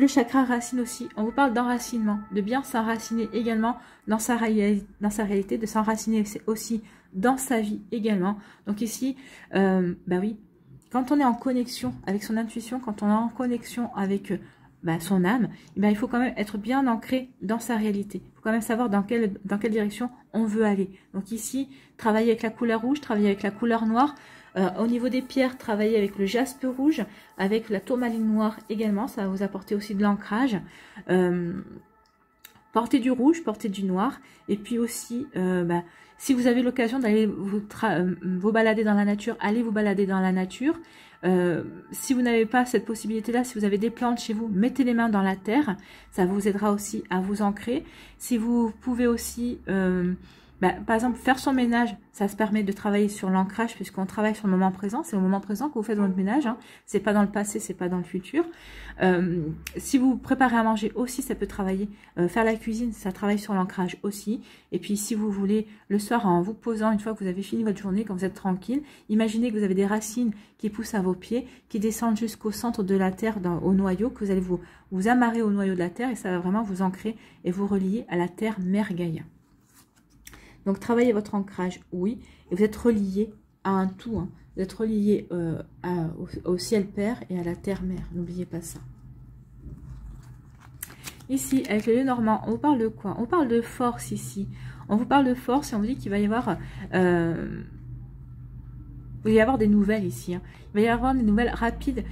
chakra racine aussi. On vous parle d'enracinement, de bien s'enraciner également dans sa réalité, de s'enraciner aussi dans sa vie également. Donc ici, bah oui, quand on est en connexion avec son intuition, quand on est en connexion avec son âme, eh bien, il faut quand même être bien ancré dans sa réalité. Il faut quand même savoir dans quelle direction on veut aller. Donc ici, travailler avec la couleur rouge, travailler avec la couleur noire. Au niveau des pierres, travailler avec le jaspe rouge, avec la tourmaline noire également. Ça va vous apporter aussi de l'ancrage. Portez du rouge, portez du noir. Et puis aussi, si vous avez l'occasion d'aller vous balader dans la nature, allez vous balader dans la nature. Si vous n'avez pas cette possibilité-là, si vous avez des plantes chez vous, mettez les mains dans la terre. Ça vous aidera aussi à vous ancrer. Si vous pouvez aussi par exemple, faire son ménage, ça se permet de travailler sur l'ancrage puisqu'on travaille sur le moment présent. C'est au moment présent que vous faites votre ménage. Hein. C'est pas dans le passé, c'est pas dans le futur. Si vous préparez à manger aussi, ça peut travailler. Faire la cuisine, ça travaille sur l'ancrage aussi. Et puis, si vous voulez, le soir, en vous posant, une fois que vous avez fini votre journée, quand vous êtes tranquille, imaginez que vous avez des racines qui poussent à vos pieds, qui descendent jusqu'au centre de la terre, au noyau, que vous allez vous amarrer au noyau de la terre et ça va vraiment vous ancrer et vous relier à la terre mère Gaïa. Donc, travaillez votre ancrage, oui, et vous êtes relié à un tout. Hein. Vous êtes relié au ciel père et à la terre mère. N'oubliez pas ça. Ici, avec le Lénormand, on vous parle de quoi? On parle de force ici. On vous parle de force et on vous dit qu'il va y avoir... il va y avoir des nouvelles ici. Hein. Il va y avoir des nouvelles rapides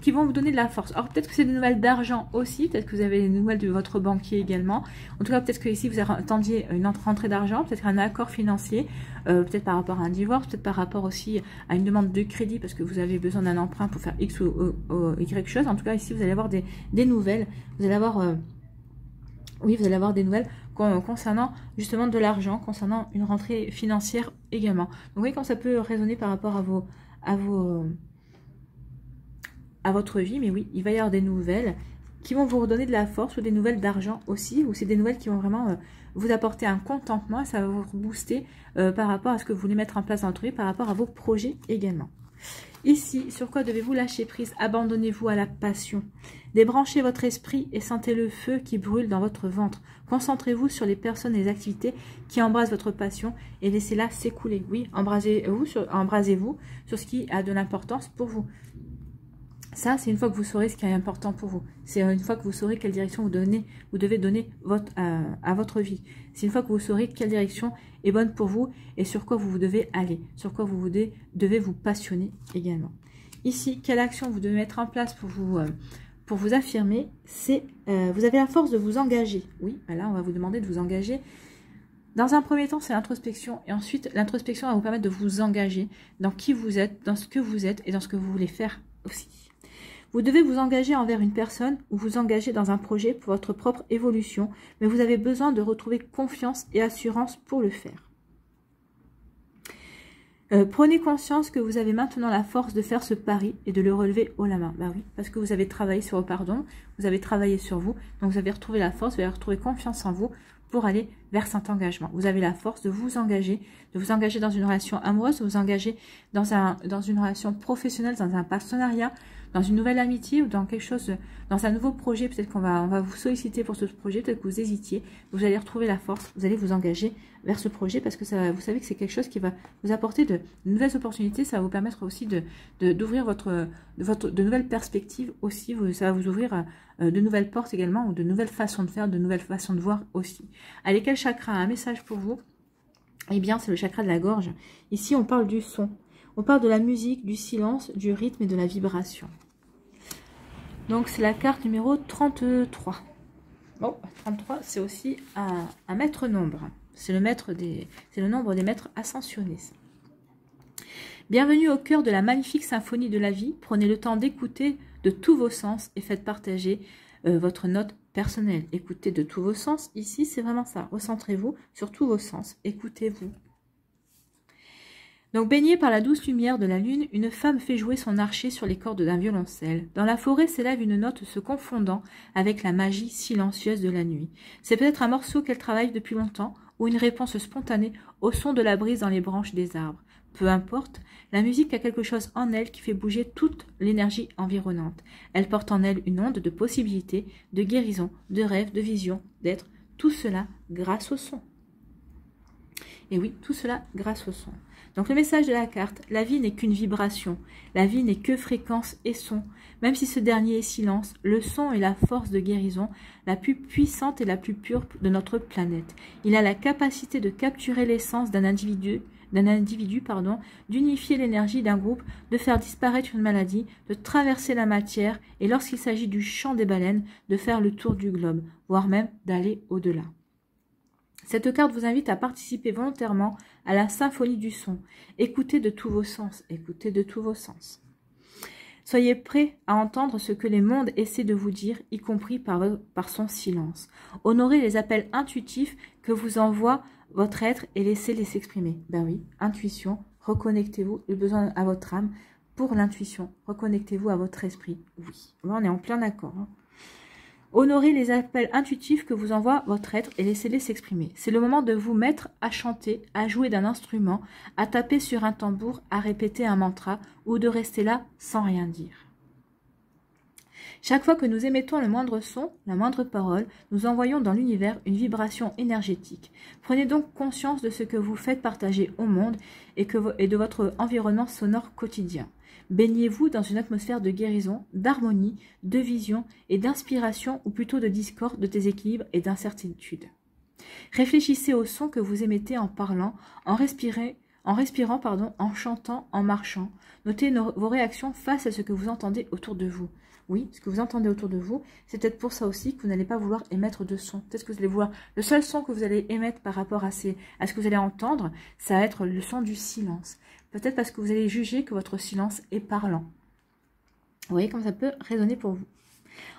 qui vont vous donner de la force. Alors peut-être que c'est des nouvelles d'argent aussi. Peut-être que vous avez des nouvelles de votre banquier également. En tout cas, peut-être que ici vous attendiez une rentrée d'argent. Peut-être un accord financier. Peut-être par rapport à un divorce. Peut-être par rapport aussi à une demande de crédit parce que vous avez besoin d'un emprunt pour faire X ou Y chose. En tout cas, ici vous allez avoir des nouvelles. Vous allez avoir... oui, vous allez avoir des nouvelles concernant justement de l'argent, concernant une rentrée financière également. Donc vous voyez quand ça peut résonner par rapport à votre vie, mais oui, il va y avoir des nouvelles qui vont vous redonner de la force ou des nouvelles d'argent aussi, ou c'est des nouvelles qui vont vraiment vous apporter un contentement et ça va vous booster par rapport à ce que vous voulez mettre en place dans votre vie, par rapport à vos projets également. Ici, sur quoi devez-vous lâcher prise? Abandonnez-vous à la passion. Débranchez votre esprit et sentez le feu qui brûle dans votre ventre. Concentrez-vous sur les personnes et les activités qui embrasent votre passion et laissez-la s'écouler. Oui, embrasez-vous sur ce qui a de l'importance pour vous. Ça, c'est une fois que vous saurez ce qui est important pour vous. C'est une fois que vous saurez quelle direction vous devez donner à votre vie. C'est une fois que vous saurez quelle direction est bonne pour vous et sur quoi vous devez aller, sur quoi vous devez vous passionner également. Ici, quelle action vous devez mettre en place pour vous affirmer? C'est vous avez la force de vous engager. Oui, là, on va vous demander de vous engager. Dans un premier temps, c'est l'introspection. Et ensuite, l'introspection va vous permettre de vous engager dans qui vous êtes, dans ce que vous êtes et dans ce que vous voulez faire aussi. Vous devez vous engager envers une personne ou vous engager dans un projet pour votre propre évolution, mais vous avez besoin de retrouver confiance et assurance pour le faire. Prenez conscience que vous avez maintenant la force de faire ce pari et de le relever haut la main. Bah oui, parce que vous avez travaillé sur vos pardons, vous avez travaillé sur vous, donc vous avez retrouvé la force, vous avez retrouvé confiance en vous pour aller vers cet engagement. Vous avez la force de vous engager dans une relation amoureuse, de vous engager dans une relation professionnelle, dans un partenariat, dans une nouvelle amitié ou dans quelque chose, dans un nouveau projet. Peut-être qu'on va vous solliciter pour ce projet, peut-être que vous hésitiez. Vous allez retrouver la force, vous allez vous engager vers ce projet parce que vous savez que c'est quelque chose qui va vous apporter de nouvelles opportunités. Ça va vous permettre aussi d'ouvrir de nouvelles perspectives aussi. Ça va vous ouvrir de nouvelles portes également ou de nouvelles façons de faire, de nouvelles façons de voir aussi. Allez, quel chakra a un message pour vous? Eh bien, c'est le chakra de la gorge. Ici, on parle du son. On parle de la musique, du silence, du rythme et de la vibration. Donc, c'est la carte numéro 33. Bon, 33, c'est aussi un maître nombre. C'est le nombre des maîtres ascensionnés. Bienvenue au cœur de la magnifique symphonie de la vie. Prenez le temps d'écouter de tous vos sens et faites partager votre note personnelle. Écoutez de tous vos sens. Ici, c'est vraiment ça. Recentrez-vous sur tous vos sens. Écoutez-vous. Donc, baignée par la douce lumière de la lune, une femme fait jouer son archet sur les cordes d'un violoncelle. Dans la forêt s'élève une note se confondant avec la magie silencieuse de la nuit. C'est peut-être un morceau qu'elle travaille depuis longtemps ou une réponse spontanée au son de la brise dans les branches des arbres. Peu importe, la musique a quelque chose en elle qui fait bouger toute l'énergie environnante. Elle porte en elle une onde de possibilités, de guérison, de rêves, de visions, d'être. Tout cela grâce au son. Et oui, tout cela grâce au son. Donc le message de la carte, la vie n'est qu'une vibration, la vie n'est que fréquence et son. Même si ce dernier est silence, le son est la force de guérison, la plus puissante et la plus pure de notre planète. Il a la capacité de capturer l'essence d'un individu, d'unifier l'énergie d'un groupe, de faire disparaître une maladie, de traverser la matière et lorsqu'il s'agit du chant des baleines, de faire le tour du globe, voire même d'aller au-delà. Cette carte vous invite à participer volontairement à la symphonie du son. Écoutez de tous vos sens, écoutez de tous vos sens. Soyez prêts à entendre ce que les mondes essaient de vous dire, y compris par son silence. Honorez les appels intuitifs que vous envoie votre être et laissez-les s'exprimer. Ben oui, intuition, reconnectez-vous, le besoin à votre âme pour l'intuition. Reconnectez-vous à votre esprit. Oui, là, on est en plein accord. Hein. Honorez les appels intuitifs que vous envoie votre être et laissez-les s'exprimer. C'est le moment de vous mettre à chanter, à jouer d'un instrument, à taper sur un tambour, à répéter un mantra ou de rester là sans rien dire. Chaque fois que nous émettons le moindre son, la moindre parole, nous envoyons dans l'univers une vibration énergétique. Prenez donc conscience de ce que vous faites partager au monde et de votre environnement sonore quotidien. Baignez-vous dans une atmosphère de guérison, d'harmonie, de vision et d'inspiration, ou plutôt de discorde, de déséquilibre et d'incertitude. Réfléchissez au son que vous émettez en parlant, en respirant, en chantant, en marchant. Notez vos réactions face à ce que vous entendez autour de vous. Oui, ce que vous entendez autour de vous, c'est peut-être pour ça aussi que vous n'allez pas vouloir émettre de son. Peut-être que vous allez vouloir... Le seul son que vous allez émettre par rapport à ce que vous allez entendre, ça va être le son du silence. Peut-être parce que vous allez juger que votre silence est parlant. Vous voyez comme ça peut résonner pour vous.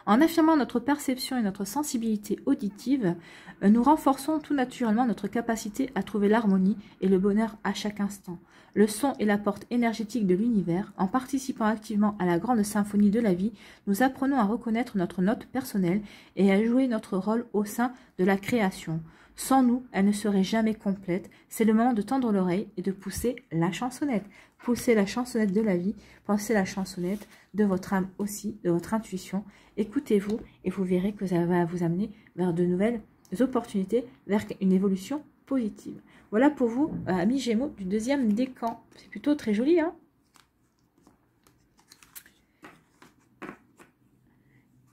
En affirmant notre perception et notre sensibilité auditive, nous renforçons tout naturellement notre capacité à trouver l'harmonie et le bonheur à chaque instant. Le son est la porte énergétique de l'univers. En participant activement à la grande symphonie de la vie, nous apprenons à reconnaître notre note personnelle et à jouer notre rôle au sein de la création. Sans nous, elle ne serait jamais complète. C'est le moment de tendre l'oreille et de pousser la chansonnette. Poussez la chansonnette de la vie, pensez la chansonnette de votre âme aussi, de votre intuition. Écoutez-vous et vous verrez que ça va vous amener vers de nouvelles opportunités, vers une évolution positive. Voilà pour vous, amis Gémeaux, du deuxième décan. C'est plutôt très joli, hein?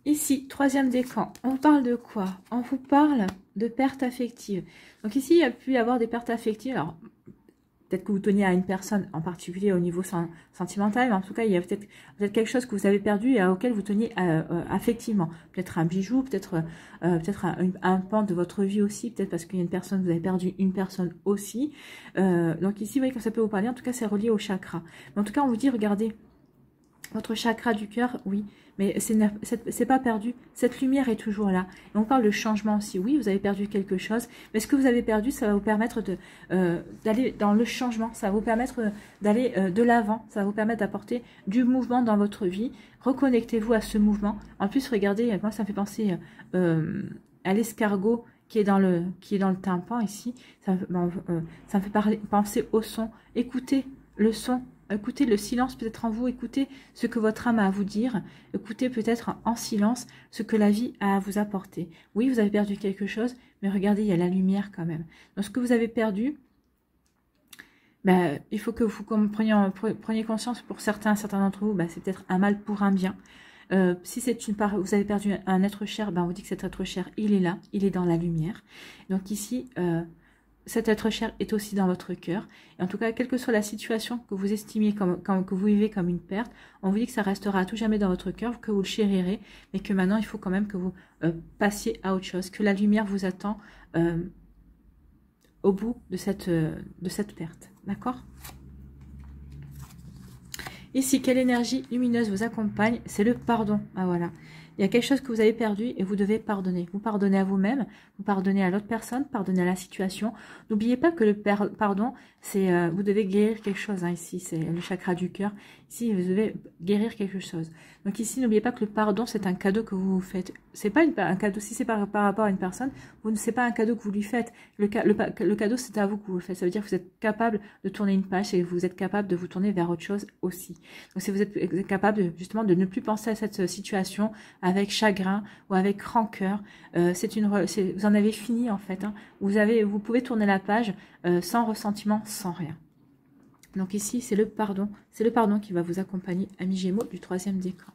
Ici, troisième décan, on parle de quoi? On vous parle de perte affective. Donc ici, il y a pu y avoir des pertes affectives. Alors, peut-être que vous teniez à une personne en particulier au niveau sentimental, mais en tout cas, il y a peut-être quelque chose que vous avez perdu et auquel vous teniez affectivement. Peut-être un bijou, peut-être un pan de votre vie aussi, peut-être parce qu'il y a une personne, vous avez perdu une personne aussi. Donc ici, vous voyez, quand ça peut vous parler, en tout cas, c'est relié au chakra. Mais en tout cas, on vous dit, regardez, votre chakra du cœur, oui, mais c'est pas perdu. Cette lumière est toujours là. Et on parle de changement aussi. Oui, vous avez perdu quelque chose, mais ce que vous avez perdu, ça va vous permettre d'aller dans le changement. Ça va vous permettre d'aller de l'avant. Ça va vous permettre d'apporter du mouvement dans votre vie. Reconnectez-vous à ce mouvement. En plus, regardez, moi, ça me fait penser à l'escargot qui est dans le tympan ici. Ça me fait penser au son. Écoutez le son. Écoutez le silence peut-être en vous, écoutez ce que votre âme a à vous dire, écoutez peut-être en silence ce que la vie a à vous apporter. Oui, vous avez perdu quelque chose, mais regardez, il y a la lumière quand même. Donc ce que vous avez perdu, il faut que vous preniez conscience pour certains d'entre vous, c'est peut-être un mal pour un bien. Si c'est vous avez perdu un être cher, on vous dit que cet être cher, il est là, il est dans la lumière. Donc ici... cet être cher est aussi dans votre cœur. Et en tout cas, quelle que soit la situation que vous estimiez, que vous vivez comme une perte, on vous dit que ça restera à tout jamais dans votre cœur, que vous le chérirez, mais que maintenant, il faut quand même que vous passiez à autre chose, que la lumière vous attend au bout de cette perte. D'accord ? Ici, quelle énergie lumineuse vous accompagne? C'est le pardon. Ah voilà. Il y a quelque chose que vous avez perdu et vous devez pardonner. Vous pardonnez à vous-même, vous pardonnez à l'autre personne, pardonnez à la situation. N'oubliez pas que le pardon, c'est vous devez guérir quelque chose. Hein, ici, c'est le chakra du cœur. Ici, vous devez guérir quelque chose. Donc ici, n'oubliez pas que le pardon, c'est un cadeau que vous vous faites. C'est pas un cadeau. Si c'est par rapport à une personne, c'est pas un cadeau que vous lui faites. Le cadeau, c'est à vous que vous le faites. Ça veut dire que vous êtes capable de tourner une page et vous êtes capable de vous tourner vers autre chose aussi. Donc si vous êtes capable justement de ne plus penser à cette situation avec chagrin ou avec rancœur, vous en avez fini en fait. Hein. Vous pouvez tourner la page sans ressentiment, sans rien. Donc ici, c'est le pardon qui va vous accompagner, amis Gémeaux, du troisième décan.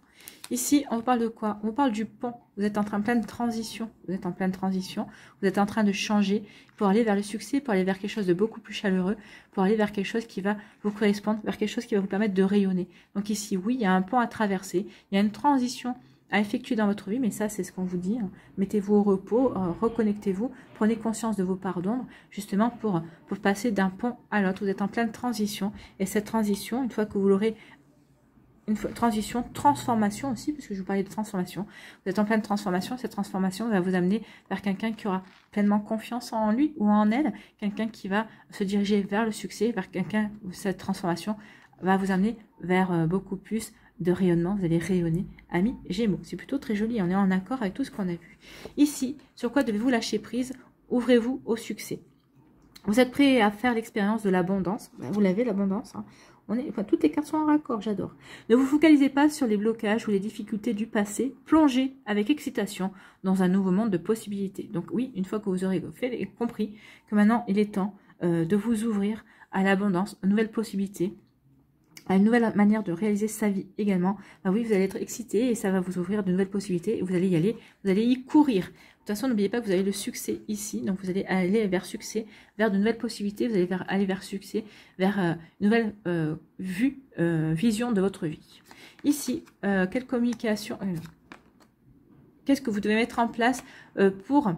Ici, on parle de quoi? On parle du pont. Vous êtes en pleine transition. Vous êtes en pleine transition. Vous êtes en train de changer pour aller vers le succès, pour aller vers quelque chose de beaucoup plus chaleureux, pour aller vers quelque chose qui va vous correspondre, vers quelque chose qui va vous permettre de rayonner. Donc ici, oui, il y a un pont à traverser. Il y a une transition à effectuer dans votre vie, mais ça, c'est ce qu'on vous dit. Hein. Mettez-vous au repos, reconnectez-vous, prenez conscience de vos parts d'ombre, justement pour passer d'un pont à l'autre. Vous êtes en pleine transition, et cette transition, une fois que vous l'aurez une transition, transformation aussi, parce que je vous parlais de transformation. Vous êtes en pleine transformation. Cette transformation va vous amener vers quelqu'un qui aura pleinement confiance en lui ou en elle, quelqu'un qui va se diriger vers le succès, vers quelqu'un où cette transformation va vous amener vers beaucoup plus de rayonnement. Vous allez rayonner, amis Gémeaux. C'est plutôt très joli, on est en accord avec tout ce qu'on a vu. Ici, sur quoi devez-vous lâcher prise? Ouvrez-vous au succès. Vous êtes prêt à faire l'expérience de l'abondance. Vous l'avez, l'abondance, hein. Toutes les cartes sont en raccord, j'adore. Ne vous focalisez pas sur les blocages ou les difficultés du passé. Plongez avec excitation dans un nouveau monde de possibilités. Donc oui, une fois que vous aurez fait et compris que maintenant il est temps de vous ouvrir à l'abondance, aux nouvelles possibilités, à une nouvelle manière de réaliser sa vie également, bah oui, vous allez être excité et ça va vous ouvrir de nouvelles possibilités et vous allez y aller, vous allez y courir. De toute façon, n'oubliez pas que vous avez le succès ici, donc vous allez aller vers succès, vers de nouvelles possibilités, vous allez aller vers succès, vers une nouvelle vision de votre vie. Ici, quelle communication, qu'est-ce que vous devez mettre en place pour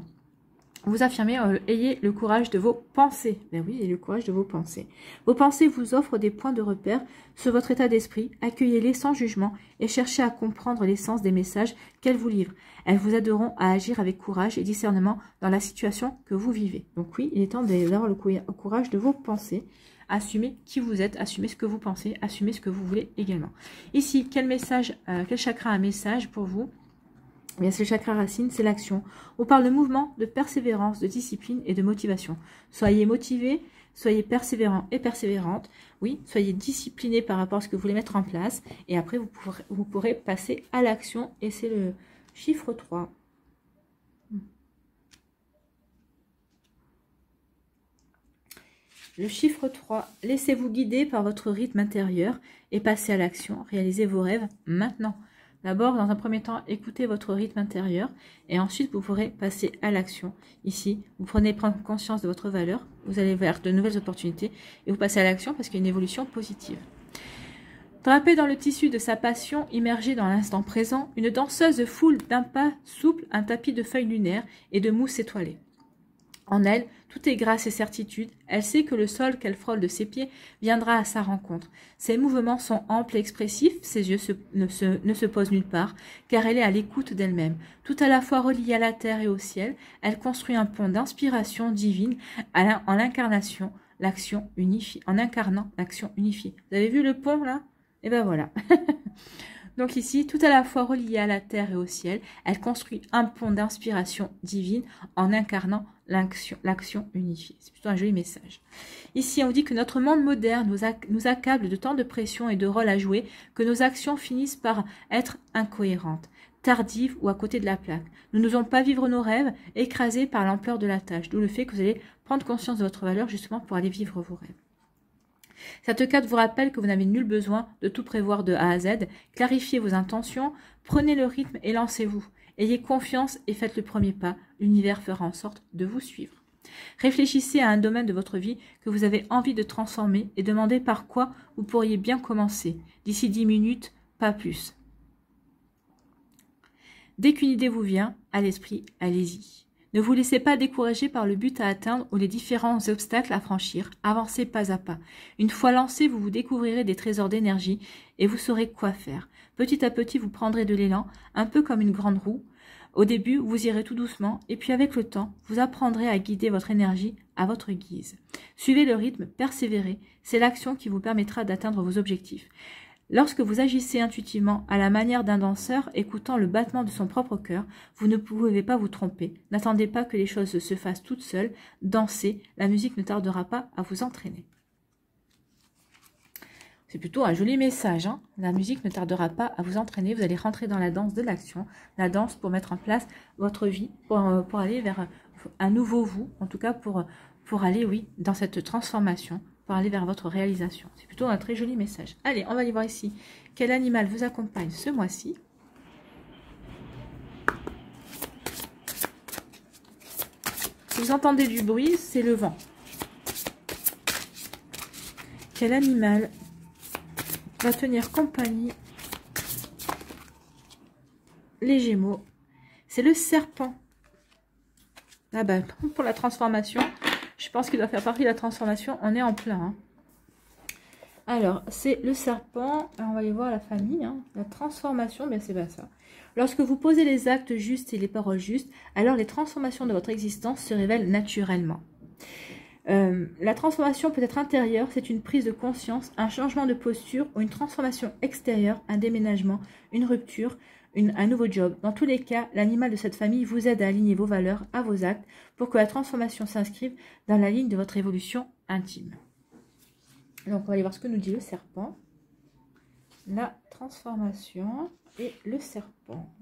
vous affirmer, ayez le courage de vos pensées. Ben oui, ayez le courage de vos pensées. Vos pensées vous offrent des points de repère sur votre état d'esprit. Accueillez-les sans jugement et cherchez à comprendre l'essence des messages qu'elles vous livrent. Elles vous aideront à agir avec courage et discernement dans la situation que vous vivez. Donc oui, il est temps d'avoir le courage de vos pensées. Assumez qui vous êtes, assumez ce que vous pensez, assumez ce que vous voulez également. Ici, quel message, quel chakra a un message pour vous? Eh bien, c'est le chakra racine, c'est l'action. On parle de mouvement, de persévérance, de discipline et de motivation. Soyez motivés, soyez persévérants et persévérantes. Oui, soyez disciplinés par rapport à ce que vous voulez mettre en place. Et après, vous pourrez passer à l'action. Et c'est le chiffre 3. Le chiffre 3, laissez-vous guider par votre rythme intérieur et passez à l'action. Réalisez vos rêves maintenant. D'abord, dans un premier temps, écoutez votre rythme intérieur et ensuite, vous pourrez passer à l'action. Ici, vous prenez prendre conscience de votre valeur, vous allez vers de nouvelles opportunités et vous passez à l'action parce qu'il y a une évolution positive. Drapée dans le tissu de sa passion, immergée dans l'instant présent, une danseuse foule d'un pas souple un tapis de feuilles lunaires et de mousse étoilée. En elle, tout est grâce et certitude. Elle sait que le sol qu'elle frôle de ses pieds viendra à sa rencontre. Ses mouvements sont amples et expressifs, ses yeux ne se posent nulle part, car elle est à l'écoute d'elle-même. Tout à la fois reliée à la terre et au ciel, elle construit un pont d'inspiration divine en l'incarnation, l'action unifiée, en incarnant l'action unifiée. Vous avez vu le pont là? Et ben voilà. Donc ici, tout à la fois reliée à la terre et au ciel, elle construit un pont d'inspiration divine en incarnant l'action unifiée. C'est plutôt un joli message. Ici, on dit que notre monde moderne nous accable de tant de pression et de rôles à jouer que nos actions finissent par être incohérentes, tardives ou à côté de la plaque. Nous n'osons pas vivre nos rêves, écrasés par l'ampleur de la tâche, d'où le fait que vous allez prendre conscience de votre valeur justement pour aller vivre vos rêves. Cette carte vous rappelle que vous n'avez nul besoin de tout prévoir de A à Z. Clarifiez vos intentions, prenez le rythme et lancez-vous. Ayez confiance et faites le premier pas. L'univers fera en sorte de vous suivre. Réfléchissez à un domaine de votre vie que vous avez envie de transformer et demandez par quoi vous pourriez bien commencer. D'ici 10 minutes, pas plus. Dès qu'une idée vous vient à l'esprit, allez-y. Ne vous laissez pas décourager par le but à atteindre ou les différents obstacles à franchir. Avancez pas à pas. Une fois lancé, vous découvrirez des trésors d'énergie et vous saurez quoi faire. Petit à petit, vous prendrez de l'élan, un peu comme une grande roue. Au début, vous irez tout doucement et puis avec le temps, vous apprendrez à guider votre énergie à votre guise. Suivez le rythme, persévérez. C'est l'action qui vous permettra d'atteindre vos objectifs. Lorsque vous agissez intuitivement à la manière d'un danseur, écoutant le battement de son propre cœur, vous ne pouvez pas vous tromper. N'attendez pas que les choses se fassent toutes seules. Dansez, la musique ne tardera pas à vous entraîner. C'est plutôt un joli message, hein. La musique ne tardera pas à vous entraîner. Vous allez rentrer dans la danse de l'action, la danse pour mettre en place votre vie, pour aller vers un nouveau vous, en tout cas pour aller, oui, dans cette transformation, pour aller vers votre réalisation. C'est plutôt un très joli message. Allez, on va aller voir ici. Quel animal vous accompagne ce mois-ci? Si vous entendez du bruit, c'est le vent. Quel animal va tenir compagnie les Gémeaux? C'est le serpent. Ah ben, pour la transformation, je pense qu'il doit faire partie de la transformation. On est en plein. Hein. Alors, c'est le serpent. On va aller voir la famille. Hein. La transformation, ben c'est bien ça. Lorsque vous posez les actes justes et les paroles justes, alors les transformations de votre existence se révèlent naturellement. La transformation peut être intérieure, c'est une prise de conscience, un changement de posture ou une transformation extérieure, un déménagement, une rupture, un nouveau job. Dans tous les cas, l'animal de cette famille vous aide à aligner vos valeurs à vos actes pour que la transformation s'inscrive dans la ligne de votre évolution intime. Donc, on va aller voir ce que nous dit le serpent. La transformation et le serpent.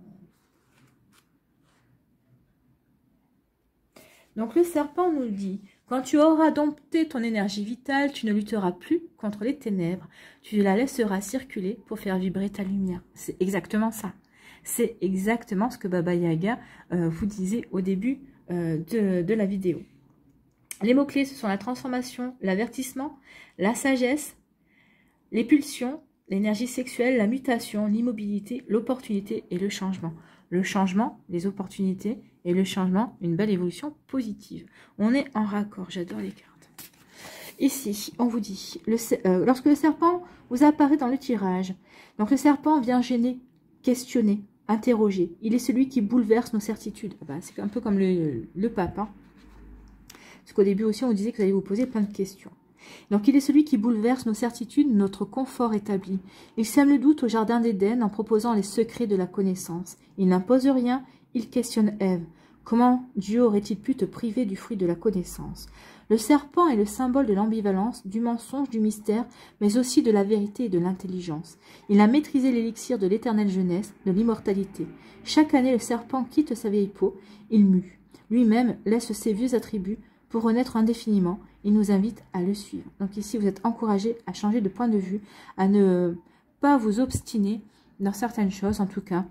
Donc, le serpent nous dit, quand tu auras dompté ton énergie vitale, tu ne lutteras plus contre les ténèbres. Tu la laisseras circuler pour faire vibrer ta lumière. C'est exactement ça. C'est exactement ce que Baba Yaga vous disait au début de la vidéo. Les mots-clés, ce sont la transformation, l'avertissement, la sagesse, les pulsions, l'énergie sexuelle, la mutation, l'immobilité, l'opportunité et le changement. Le changement, les opportunités et le changement, une belle évolution positive. On est en raccord, j'adore les cartes. Ici, on vous dit, lorsque le serpent vous apparaît dans le tirage, donc le serpent vient gêner, questionner, interroger. Il est celui qui bouleverse nos certitudes. C'est un peu comme le pape, hein. Parce qu'au début aussi, on disait que vous allez vous poser plein de questions. Donc, il est celui qui bouleverse nos certitudes, notre confort établi. Il sème le doute au jardin d'Éden en proposant les secrets de la connaissance. Il n'impose rien, il questionne Ève. Comment Dieu aurait-il pu te priver du fruit de la connaissance? Le serpent est le symbole de l'ambivalence, du mensonge, du mystère, mais aussi de la vérité et de l'intelligence. Il a maîtrisé l'élixir de l'éternelle jeunesse, de l'immortalité. Chaque année, le serpent quitte sa vieille peau, il mue. Lui-même laisse ses vieux attributs pour renaître indéfiniment. Il nous invite à le suivre. Donc ici, vous êtes encouragé à changer de point de vue, à ne pas vous obstiner dans certaines choses. En tout cas,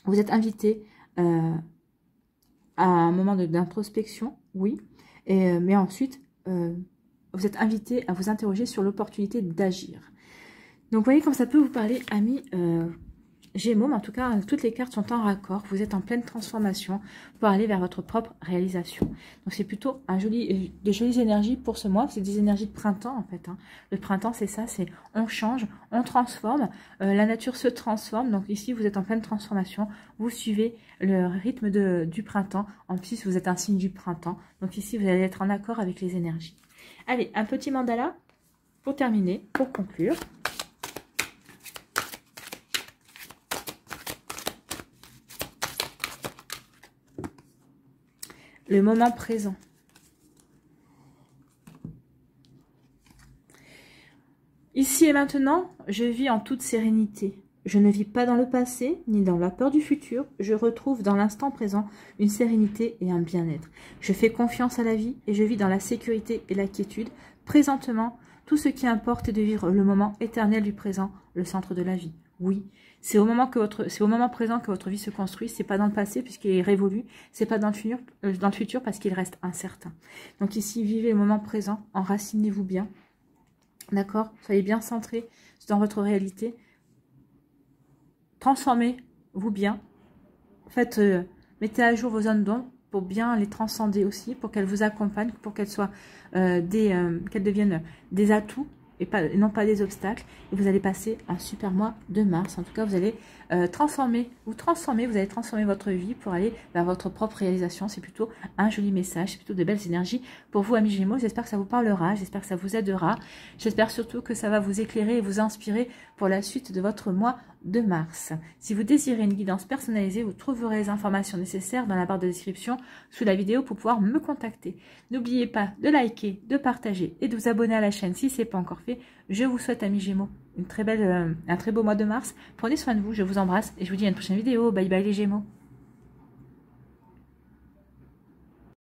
vous êtes invité à un moment d'introspection, oui, mais ensuite, vous êtes invité à vous interroger sur l'opportunité d'agir. Donc, vous voyez comme ça peut vous parler, amis Gémeaux, mais en tout cas, toutes les cartes sont en raccord. Vous êtes en pleine transformation pour aller vers votre propre réalisation. Donc, c'est plutôt de jolies énergies pour ce mois. C'est des énergies de printemps, en fait. Hein. Le printemps, c'est ça, c'est on change, on transforme. La nature se transforme. Donc, ici, vous êtes en pleine transformation. Vous suivez le rythme du printemps. En plus, vous êtes un signe du printemps. Donc, ici, vous allez être en accord avec les énergies. Allez, un petit mandala pour terminer, pour conclure. Le moment présent. Ici et maintenant, je vis en toute sérénité. Je ne vis pas dans le passé, ni dans la peur du futur. Je retrouve dans l'instant présent une sérénité et un bien-être. Je fais confiance à la vie et je vis dans la sécurité et la quiétude. Présentement, tout ce qui importe est de vivre le moment éternel du présent, le centre de la vie. Oui, c'est au moment présent que votre vie se construit. C'est pas dans le passé puisqu'il est révolu. C'est pas dans le futur parce qu'il reste incertain. Donc ici, vivez le moment présent, enracinez-vous bien. D'accord? Soyez bien centrés dans votre réalité. Transformez-vous bien. Faites, mettez à jour vos zones d'ombre pour bien les transcender aussi, pour qu'elles vous accompagnent, pour qu'elles soient qu'elles deviennent des atouts et non pas des obstacles. Et vous allez passer un super mois de mars. En tout cas, vous allez vous allez transformer votre vie pour aller vers votre propre réalisation. C'est plutôt un joli message, c'est plutôt de belles énergies pour vous, amis Gémeaux. J'espère que ça vous parlera, j'espère que ça vous aidera. J'espère surtout que ça va vous éclairer et vous inspirer pour la suite de votre mois de mars. Si vous désirez une guidance personnalisée, vous trouverez les informations nécessaires dans la barre de description sous la vidéo pour pouvoir me contacter. N'oubliez pas de liker, de partager et de vous abonner à la chaîne si ce n'est pas encore fait. Je vous souhaite, amis Gémeaux, un très beau mois de mars. Prenez soin de vous, je vous embrasse et je vous dis à une prochaine vidéo. Bye bye les Gémeaux.